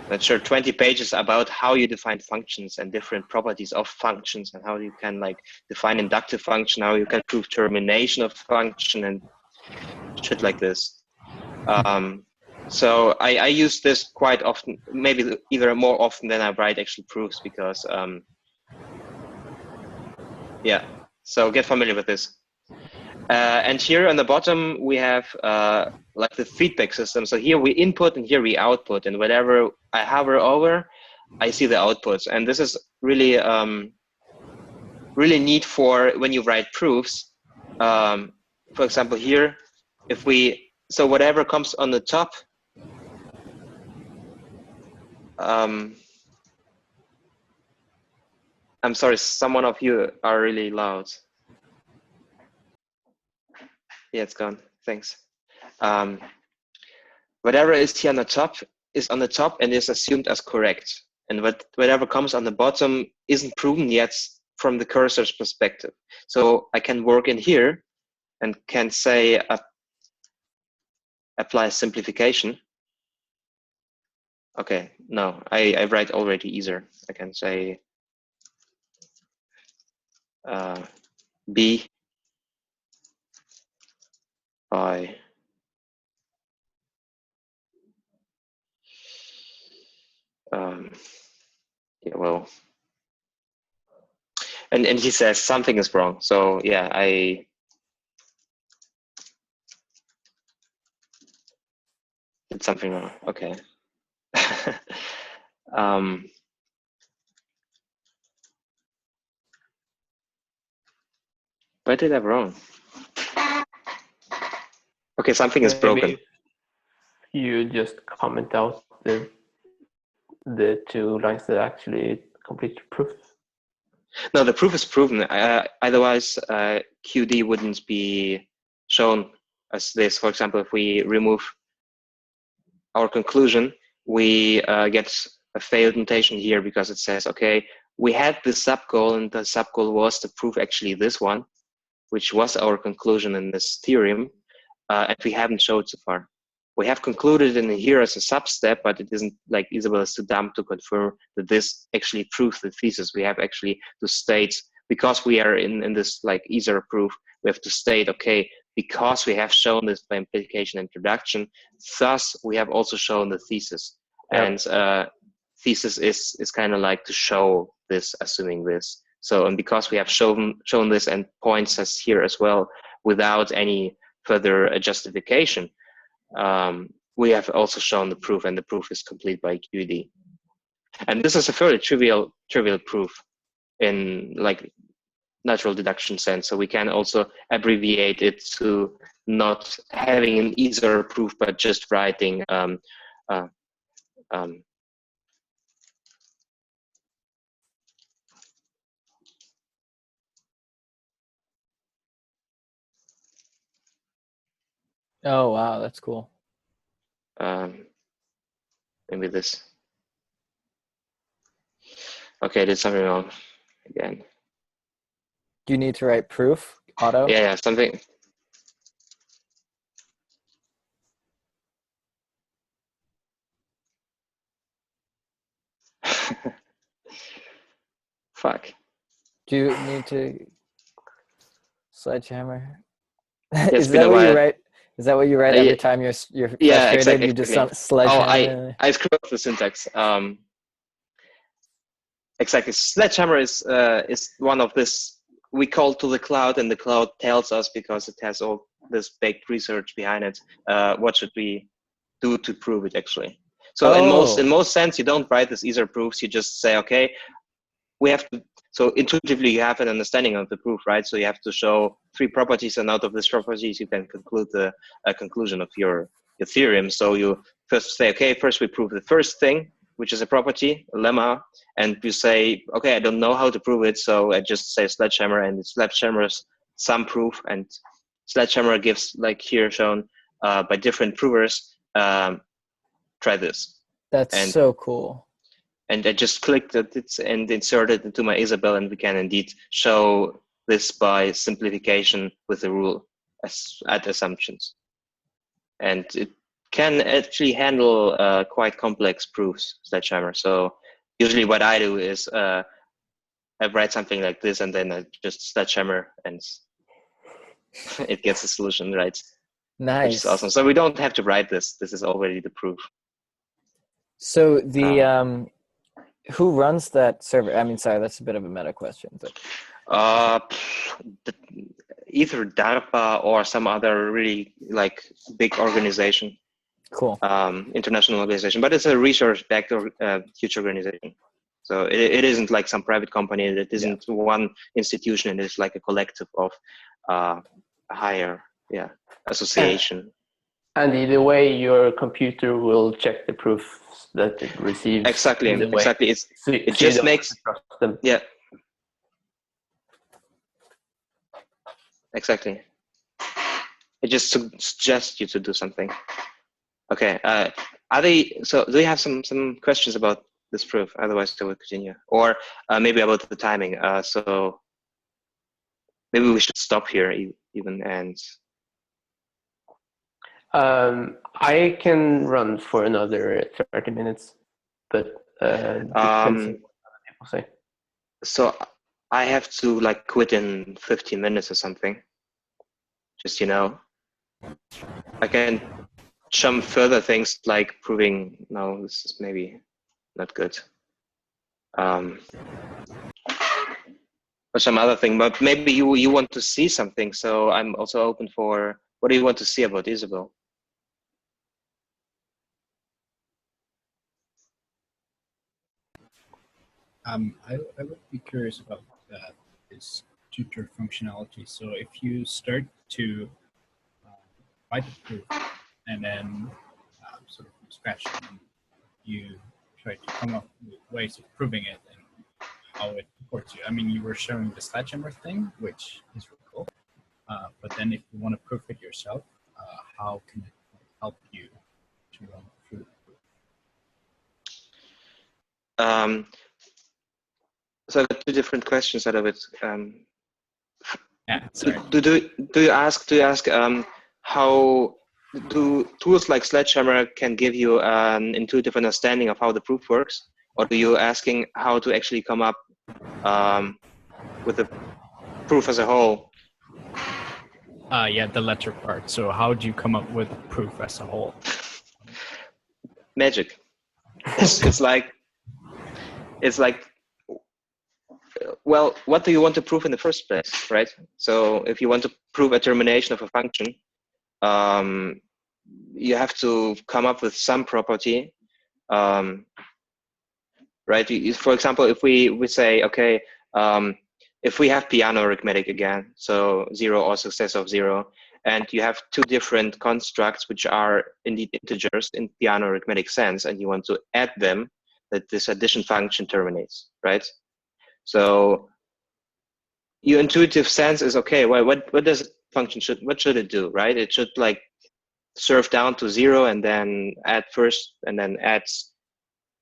not sure, 20 pages about how you define functions and different properties of functions, and how you can like define inductive function, how you can prove termination of function, and shit like this. So I use this quite often, maybe even more often than I write actual proofs, because yeah, so get familiar with this. And here on the bottom, we have like the feedback system. So here we input and here we output, and whatever I hover over, I see the outputs. And this is really, really neat for when you write proofs. For example, here, so whatever comes on the top, I'm sorry, some of you are really loud. Yeah, it's gone. Thanks. Whatever is here on the top is on the top and is assumed as correct. And whatever comes on the bottom isn't proven yet from the cursor's perspective. So I can work in here and can say apply simplification. Okay, no, I write already either. I can say B by yeah, well, and he says something is wrong. So yeah, I did something wrong. Okay. What did I wrong? Okay, something is broken. You just comment out the 2 lines that actually complete the proof. No, the proof is proven. Otherwise, QD wouldn't be shown as this. For example, if we remove our conclusion, we get a failed notation here because it says, okay, we had this subgoal, and the subgoal was to prove actually this one, which was our conclusion in this theorem, and we haven't showed so far. We have concluded in here as a sub-step, but it isn't like Isabelle is too dumb to confirm that this actually proves the thesis. We have actually to state, because we are in this like either proof, we have to state, okay, because we have shown this by implication and deduction, thus we have also shown the thesis. Yep. And thesis is kind of like to show this, assuming this. So, and because we have shown this and points us here as well without any further justification, we have also shown the proof, and the proof is complete by QED. And this is a fairly trivial proof in like natural deduction sense. So we can also abbreviate it to not having an either proof, but just writing Oh, wow, that's cool. maybe this. Okay, I did something wrong again. Do you need to write proof auto? Yeah, something. Fuck. Do you need to sledgehammer? It's Is been that a what you while. write? Is that what you write every time you're frustrated? Yeah, exactly. You just Oh, sledgehammer. I screwed up the syntax. Exactly. Sledgehammer is one of this we call to the cloud, and the cloud tells us, because it has all this baked research behind it, what should we do to prove it actually. So in most sense, you don't write this either proofs. You just say, okay, we have to. So intuitively, you have an understanding of the proof, right? So you have to show 3 properties, and out of these properties, you can conclude the conclusion of your theorem. So you first say, okay, first we prove the first thing, which is a property, a lemma, and you say, okay, I don't know how to prove it, so I just say sledgehammer, and it's sledgehammer's some proof, and sledgehammer gives, like here shown by different provers, try this. That's so cool. And I just clicked it and inserted it into my Isabelle, and we can indeed show this by simplification with the rule at assumptions. And it can actually handle quite complex proofs, sledgehammer. So usually what I do is I write something like this, and then I just sledgehammer, and it gets a solution, right? Nice. Which is awesome. So we don't have to write this. This is already the proof. So the who runs that server? I mean, sorry, that's a bit of a meta question, but either DARPA or some other really like big organization. Cool. International organization, but it's a research-backed huge organization. So it isn't like some private company. It isn't one institution. It is like a collective of higher association. And either way, your computer will check the proofs that it receives. Exactly. It just makes them. Yeah. Exactly. It just suggests you to do something. Okay. So do you have some questions about this proof? Otherwise, I will continue. Or maybe about the timing. So maybe we should stop here even and. I can run for another 30 minutes, but depends on what other people say. So I have to like quit in 15 minutes or something. Just, I can jump further things like proving, no, this is maybe not good. Or some other thing, but maybe you want to see something. So I'm also open for, what do you want to see about Isabelle? I would be curious about this tutor functionality. So if you start to write the proof and then sort of from scratch, and you try to come up with ways of proving it and how it supports you. I mean, you were showing the sledgehammer thing, which is really cool. But then if you want to prove it yourself, how can it help you to run through the proof? So I got 2 different questions out of it. Sorry. Do you ask how do tools like Sledgehammer can give you an intuitive understanding of how the proof works, or are you asking how to actually come up with the proof as a whole? Yeah, the letter part. So how do you come up with proof as a whole? Magic. It's like, well, what do you want to prove in the first place, right? So if you want to prove a termination of a function, you have to come up with some property, right? For example, if we say, okay, if we have piano arithmetic again, so 0 or success of 0, and you have two different constructs which are indeed integers in piano arithmetic sense, and you want to add them, that this addition function terminates, right? So your intuitive sense is, okay, well, what does function what should it do, right? It should like serve down to 0 and then add first and then adds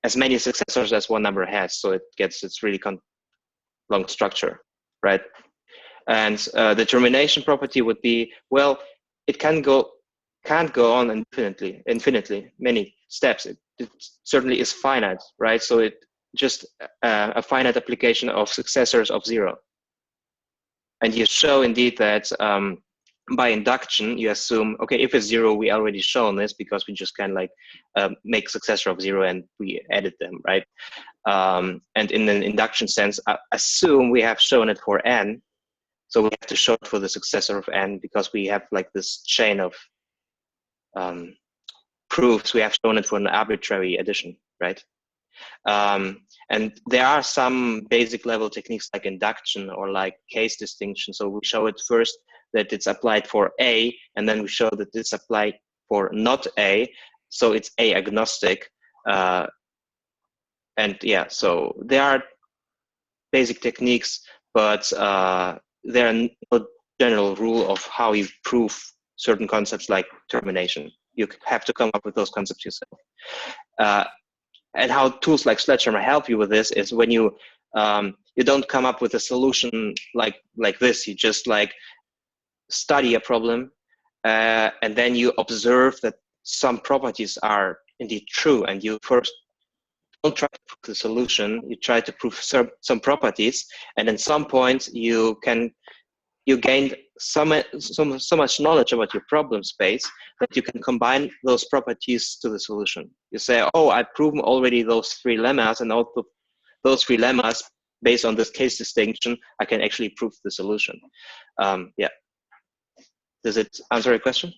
as many successors as one number has, so it gets its really long structure, right? And the termination property would be, well, it can't go on infinitely many steps. It certainly is finite, right? So it just a finite application of successors of 0. And you show indeed that by induction, you assume, okay, if it's 0, we already shown this because we just kind of like make successor of 0 and we edit them, right? And in an induction sense, assume we have shown it for n. So we have to show it for the successor of n because we have like this chain of proofs. We have shown it for an arbitrary addition, right? And there are some basic level techniques like induction or like case distinction. So we show it first that it's applied for A, and then we show that it's applied for not A. So it's A agnostic. And yeah, so there are basic techniques, but there are no general rule of how you prove certain concepts like termination. You have to come up with those concepts yourself. And how tools like Sledgehammer help you with this is when you don't come up with a solution like this. You just like study a problem, and then you observe that some properties are indeed true, and you first don't try to prove the solution. You try to prove some properties, and at some point you gained so much knowledge about your problem space that you can combine those properties to the solution. You say, oh, I've proven already those 3 lemmas, and out of those 3 lemmas, based on this case distinction, I can actually prove the solution. Yeah. Does it answer your question?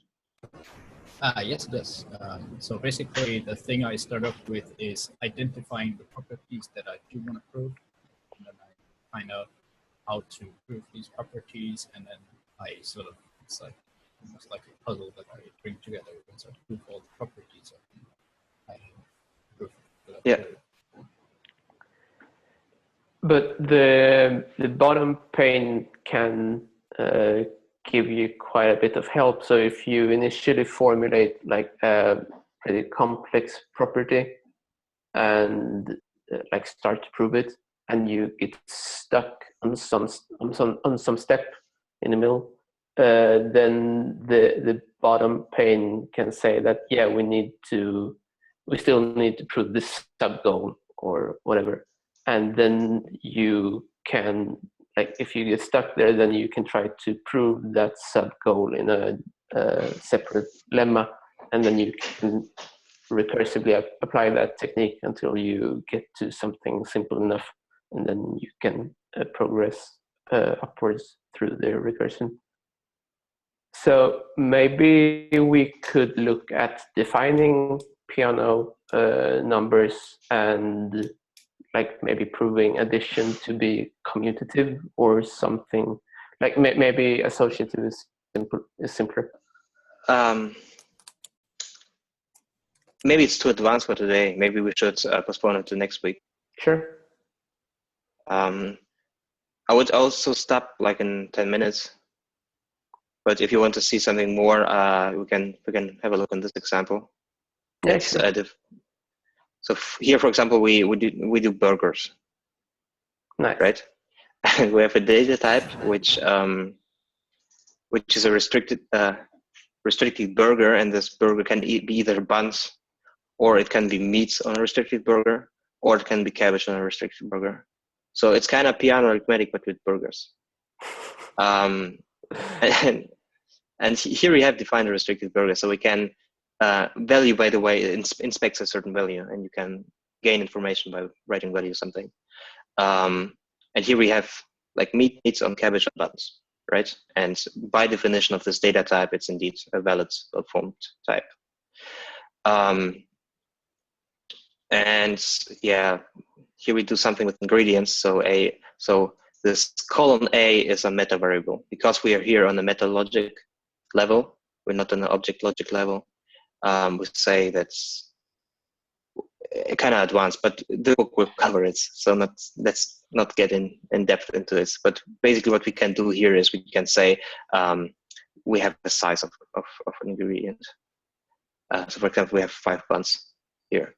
Yes, it does. So basically, the thing I start off with is identifying the properties that I do want to prove, and then I find out how to prove these properties, and then I sort of, it's like almost like a puzzle that I bring together and sort of prove all the properties of I prove that. Yeah. But the bottom pane can give you quite a bit of help. So if you initially formulate like a pretty complex property and like start to prove it, and you get stuck on some step in the middle, then the bottom pane can say that, yeah, we still need to prove this sub goal or whatever. And then you can, like, if you get stuck there, then you can try to prove that sub goal in a separate lemma, and then you can recursively apply that technique until you get to something simple enough, and then you can progress upwards through the recursion. So maybe we could look at defining piano numbers and like maybe proving addition to be commutative or something. Like maybe associative is simpler. Maybe it's too advanced for today. Maybe we should postpone it to next week. Sure. I would also stop like in 10 minutes. But if you want to see something more, we can have a look on this example. Yeah, it's sure. So here, for example, we do burgers. Nice. Right? And we have a data type which is a restricted burger, and this burger can be either buns, or it can be meats on a restricted burger, or it can be cabbage on a restricted burger. So it's kind of piano arithmetic, but with burgers. And And here we have defined a restricted burger, so we can value, by the way, inspects a certain value, and you can gain information by writing value something. And here we have like meats on cabbage on buns, right? And by definition of this data type, it's indeed a valid, well-formed type. And yeah, here we do something with ingredients. So this colon A is a meta variable. Because we are here on the meta logic level, we're not on the object logic level. We say that's kind of advanced, but the book will cover it. So let's not get in depth into this. But basically what we can do here is we can say we have the size of an ingredient. So for example, we have 5 buns here.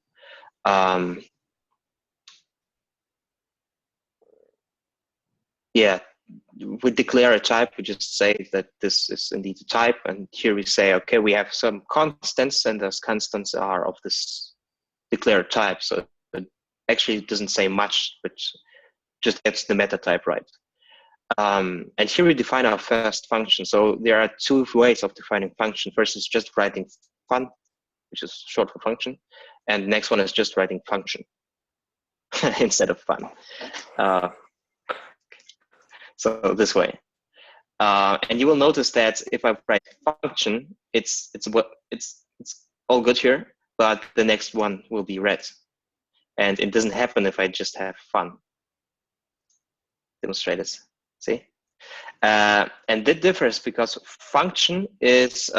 Yeah, we declare a type. We just say that this is indeed a type, and here we say, okay, we have some constants, and those constants are of this declared type. So it actually doesn't say much, but just gets the meta type right. And here we define our first function. So there are 2 ways of defining function. First is just writing fun, which is short for function, and the next one is just writing function instead of fun. So this way, and you will notice that if I write function, it's all good here, but the next one will be red, and it doesn't happen if I just have fun. Demonstrate this. See, and that differs because function is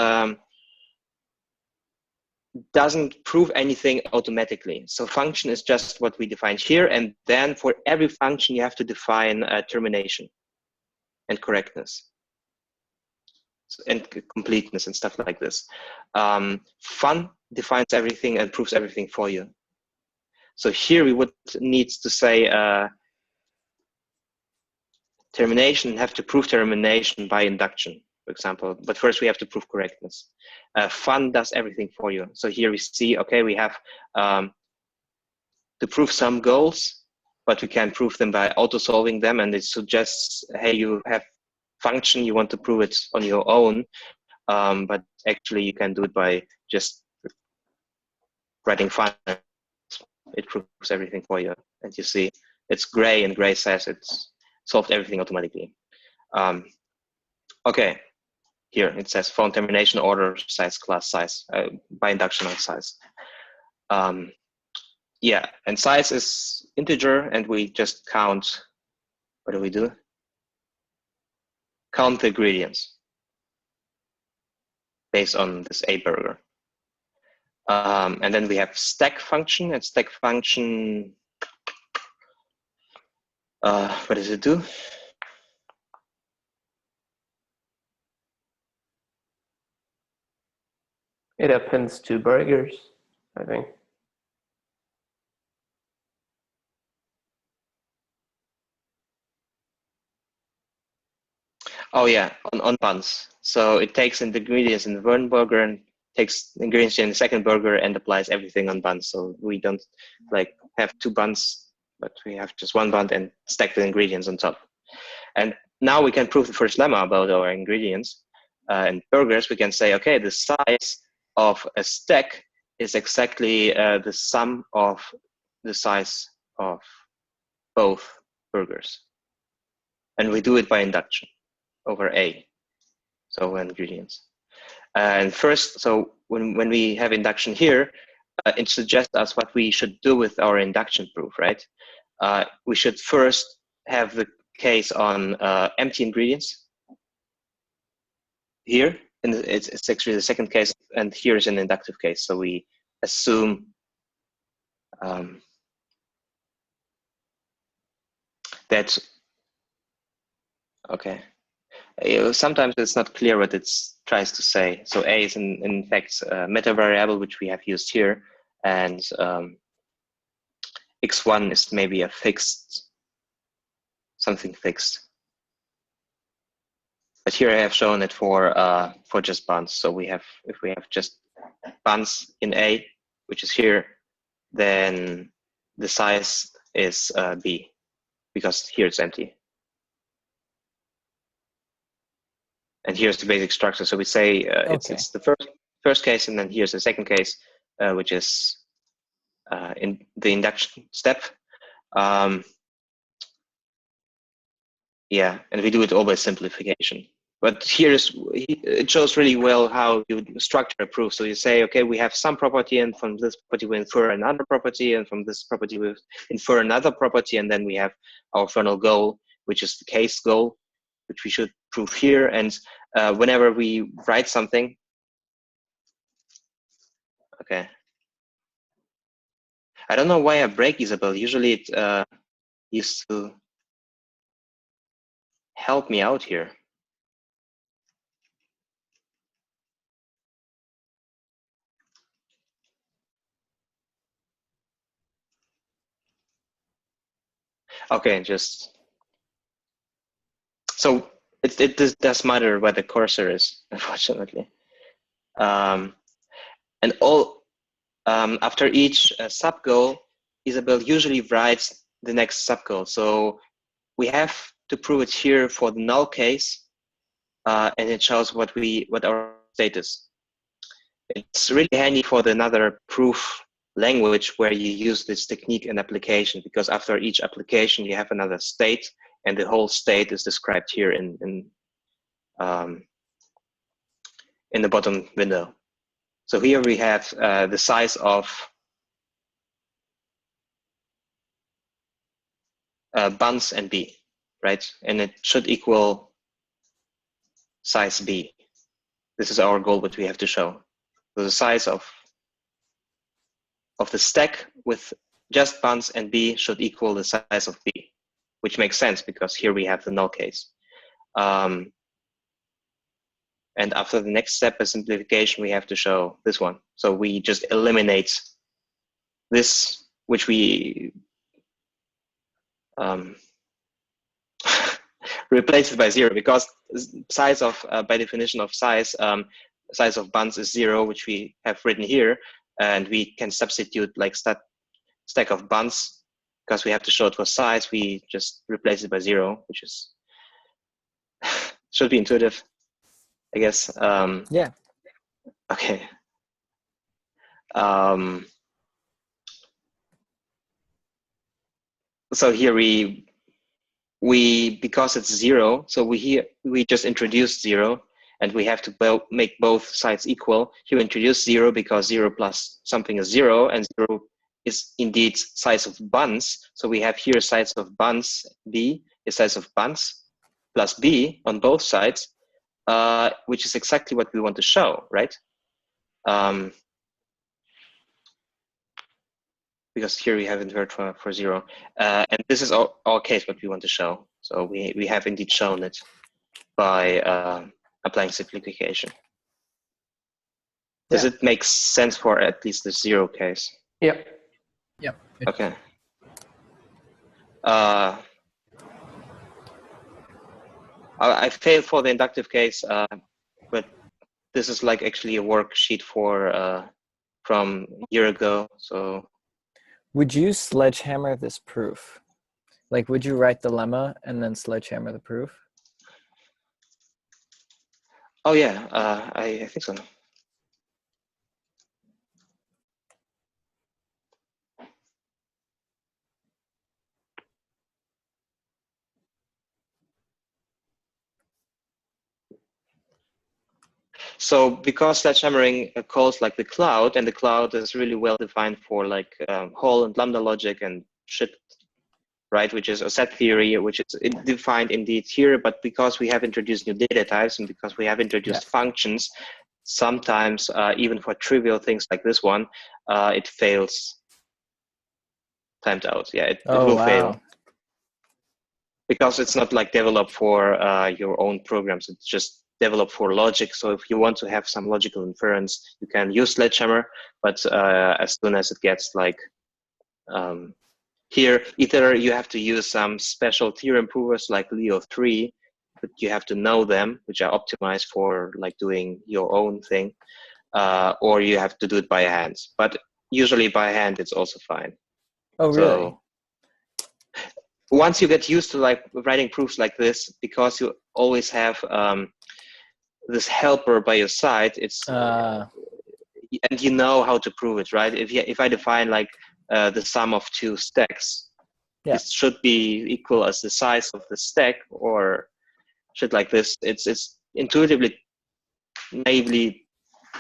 doesn't prove anything automatically. So function is just what we defined here, and then for every function you have to define a termination and correctness and completeness and stuff like this. Fun defines everything and proves everything for you. So here we would need to say termination, have to prove termination by induction, for example. But first we have to prove correctness. Fun does everything for you. So here we see, okay, we have to prove some goals, but we can prove them by auto-solving them, and it suggests, hey, you have function, you want to prove it on your own, but actually you can do it by just writing fun. It proves everything for you, and you see it's gray, and gray says it's solved everything automatically. Okay, here it says phone termination, order, size, class size, by induction on size. Yeah, and size is integer, and we just count. What do we do? Count the ingredients based on this A burger. And then we have stack function, and stack function, what does it do? It appends 2 burgers, I think. Oh yeah, on buns. So it takes in the ingredients in the one burger and takes ingredients in the second burger and applies everything on buns. So we don't like have 2 buns, but we have just 1 bun and stack the ingredients on top. And now we can prove the first lemma about our ingredients. And burgers, we can say, okay, the size of a stack is exactly the sum of the size of both burgers. And we do it by induction over A, so ingredients. And first, so when we have induction here, it suggests us what we should do with our induction proof, right? We should first have the case on empty ingredients here, and it's actually the second case, and here is an inductive case. So we assume that, okay. Sometimes it's not clear what it tries to say. So A is in fact a meta variable, which we have used here, and x1 is maybe a fixed, something fixed. But here I have shown it for just buns. So we have, if we have just buns in A, which is here, then the size is B, because here it's empty. And here's the basic structure. So we say it's the first case, and then here's the second case, which is in the induction step. Yeah, and we do it all by simplification. But it shows really well how you structure a proof. So you say, okay, we have some property, and from this property we infer another property, and from this property we infer another property, and then we have our final goal, which is the case goal, which we should prove here. And whenever we write something, okay. I don't know why I break Isabelle. Usually it used to help me out here. Okay, so it does matter where the cursor is, unfortunately. And after each sub-goal, Isabelle usually writes the next sub-goal. So we have to prove it here for the null case, and it shows what our state is. It's really handy for another proof language where you use this technique in application, because after each application you have another state, and the whole state is described here in the bottom window. So here we have the size of buns and b, right? And it should equal size b. This is our goal, what we have to show. So the size of the stack with just buns and b should equal the size of b, which makes sense because here we have the null case. And after the next step is simplification, we have to show this one. So we just eliminate this, which we replace it by 0, because size of, by definition of size, size of buns is 0, which we have written here, and we can substitute like stack of buns, because we have to show it for size, we just replace it by 0, which is should be intuitive, I guess. Yeah. Okay. So here we because it's 0, so we just introduced 0, and we have to make both sides equal. Here we introduce 0 because 0 plus something is 0, and 0 is indeed size of buns. So we have here size of buns, b is size of buns plus b on both sides, which is exactly what we want to show, right? Because here we have invert for 0. And this is our case, what we want to show. So we have indeed shown it by applying simplification. Does it make sense for at least the 0 case? Yeah. Yep. Okay. I failed for the inductive case, but this is like actually a worksheet for from a year ago. So would you sledgehammer this proof? Like, would you write the lemma and then sledgehammer the proof? Oh yeah, I think so. So because sledgehammering calls like the cloud, and the cloud is really well defined for like whole and lambda logic and shit, right? Which is a set theory, which is defined indeed here, but because we have introduced new data types and because we have introduced functions, sometimes even for trivial things like this one, it fails timed out. Yeah, it will fail. Because it's not like developed for your own programs, it's just developed for logic. So if you want to have some logical inference, you can use sledgehammer, but as soon as it gets like here, either you have to use some special theorem provers like Leo 3, but you have to know them, which are optimized for like doing your own thing, or you have to do it by hand. But usually by hand, it's also fine. Oh, really? So, once you get used to like writing proofs like this, because you always have this helper by your side, it's and you know how to prove it, right? If I define like the sum of two stacks, this should be equal as the size of the stack, or shit like this. It's intuitively, naively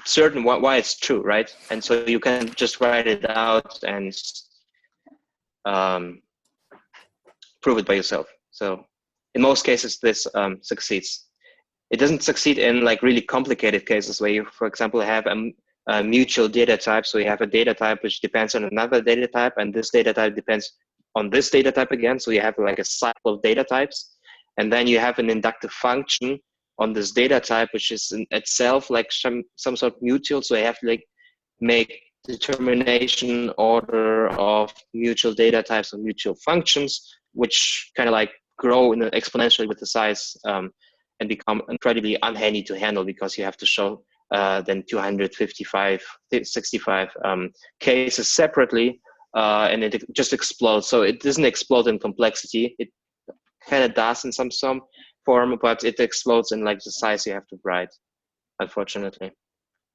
certain why it's true, right? And so you can just write it out and prove it by yourself. So in most cases, this succeeds. It doesn't succeed in like really complicated cases where you, for example, have a mutual data type. So you have a data type which depends on another data type, and this data type depends on this data type again. So you have like a cycle of data types, and then you have an inductive function on this data type, which is in itself like some sort of mutual. So you have to like make determination order of mutual data types or mutual functions, which kind of like grow exponentially with the size and become incredibly unhandy to handle, because you have to show then 255, 65 cases separately, and it just explodes. So it doesn't explode in complexity. It kind of does in some form, but it explodes in like the size you have to write, unfortunately.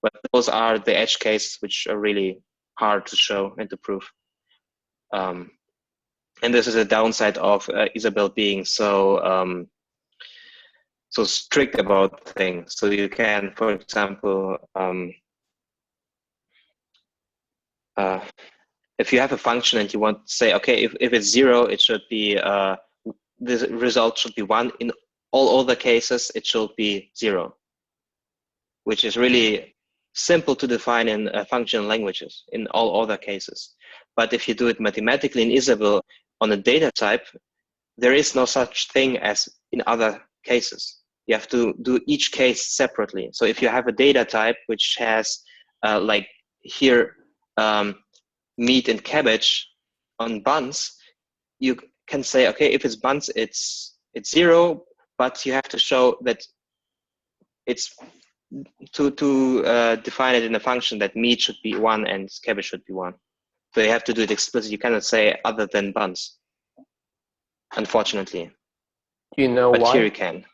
But those are the edge cases which are really hard to show and to prove. And this is a downside of Isabelle being so so strict about things. So you can, for example, if you have a function and you want to say, okay, if it's 0, it should be, the result should be 1. In all other cases, it should be 0, which is really simple to define in functional languages in all other cases. But if you do it mathematically in Isabelle on a data type, there is no such thing as in other cases. You have to do each case separately. So if you have a data type which has like here meat and cabbage on buns, you can say, okay, if it's buns, it's 0, but you have to show that it's to define it in a function that meat should be 1 and cabbage should be 1. So you have to do it explicitly. You cannot say other than buns, unfortunately. Do you know but why? Here you can.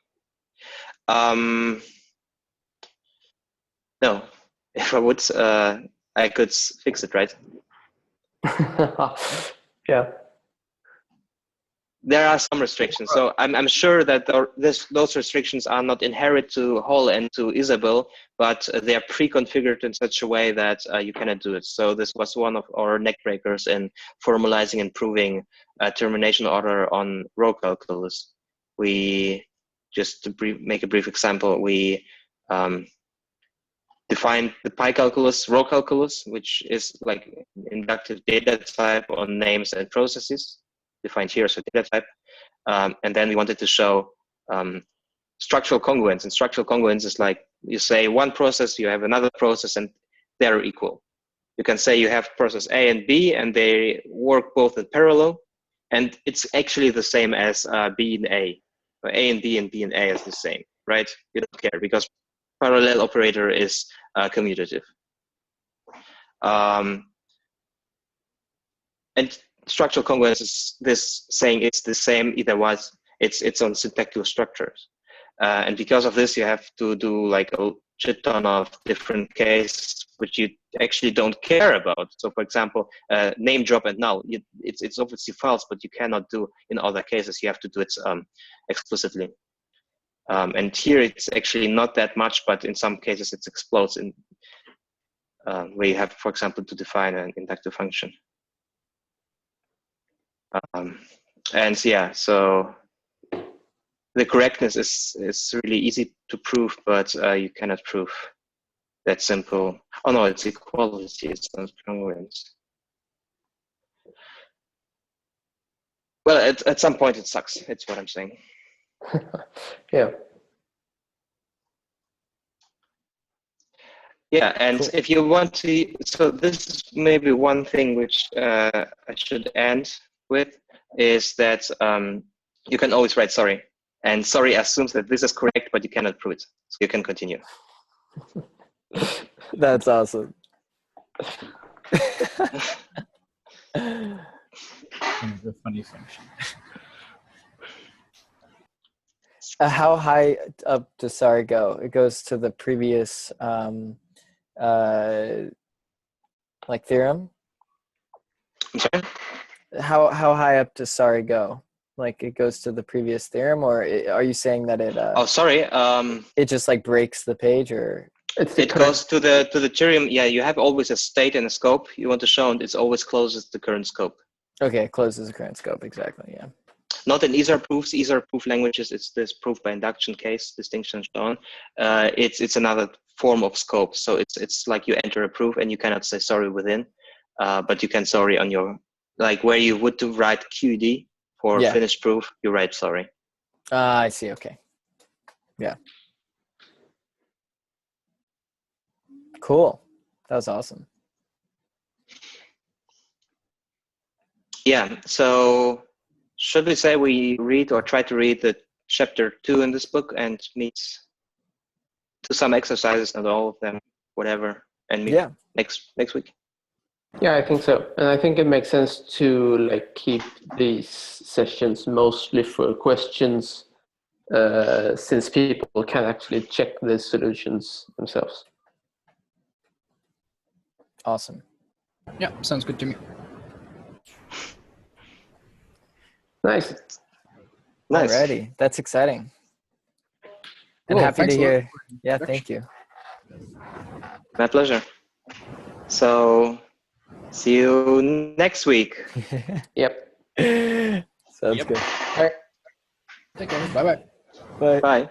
No, if I would, I could fix it, right? Yeah. There are some restrictions. So I'm sure that those restrictions are not inherent to Hall and to Isabelle, but they are pre-configured in such a way that you cannot do it. So this was one of our neck breakers in formalizing and proving termination order on row calculus. We, just to make a brief example, we defined the pi calculus, row calculus, which is like inductive data type on names and processes, defined here as a data type. And then we wanted to show structural congruence. And structural congruence is like, you say one process, you have another process, and they're equal. You can say you have process A and B, and they work both in parallel. And it's actually the same as B and A. A and B and A is the same, right? You don't care, because parallel operator is commutative. And structural congruence is this saying it's the same either was, it's on syntactical structures. And because of this, you have to do like a shit ton of different cases which you actually don't care about. So for example, name drop and null, it's obviously false, but you cannot do in other cases. You have to do it explicitly. And here it's actually not that much, but in some cases it explodes in where you have, for example, to define an inductive function. And yeah, so the correctness is really easy to prove, but you cannot prove that simple. Oh no, it's equality, it's not congruence. Well, at some point it sucks. It's what I'm saying. Yeah. Yeah, and Cool. if you want to, so this is maybe one thing which I should end with, is that you can always write sorry. And sorry assumes that this is correct, but you cannot prove it. So you can continue. That's awesome. Kind of a funny function. How high up does sorry go? It goes to the previous like theorem. I'm sorry? How high up does sorry go? Like it goes to the previous theorem, or are you saying that it Oh, sorry. it just like breaks the page, or It goes to the theorem. Yeah, you have always a state and a scope you want to show, and it's always closest to the current scope. okay, closes the current scope, exactly. Yeah. Not in either proofs. Either proof languages, it's this proof by induction case distinction shown. It's another form of scope. So it's like you enter a proof and you cannot say sorry within, but you can sorry on your, like where you would to write QED for finished proof, you write sorry. I see. Okay. Yeah. Cool. That was awesome. Yeah. So should we say we read or try to read the chapter 2 in this book and meet to some exercises, not all of them, whatever, and meet next week? Yeah, I think so. And I think it makes sense to like keep these sessions mostly for questions, since people can actually check the solutions themselves. Awesome. Yeah, sounds good to me. Nice. Alrighty, that's exciting. And Cool, happy to thanks a lot. hear. Yeah, thank you. My pleasure. So see you next week. Yep. Sounds Yep. good. Take care. Bye-bye. Bye. Bye.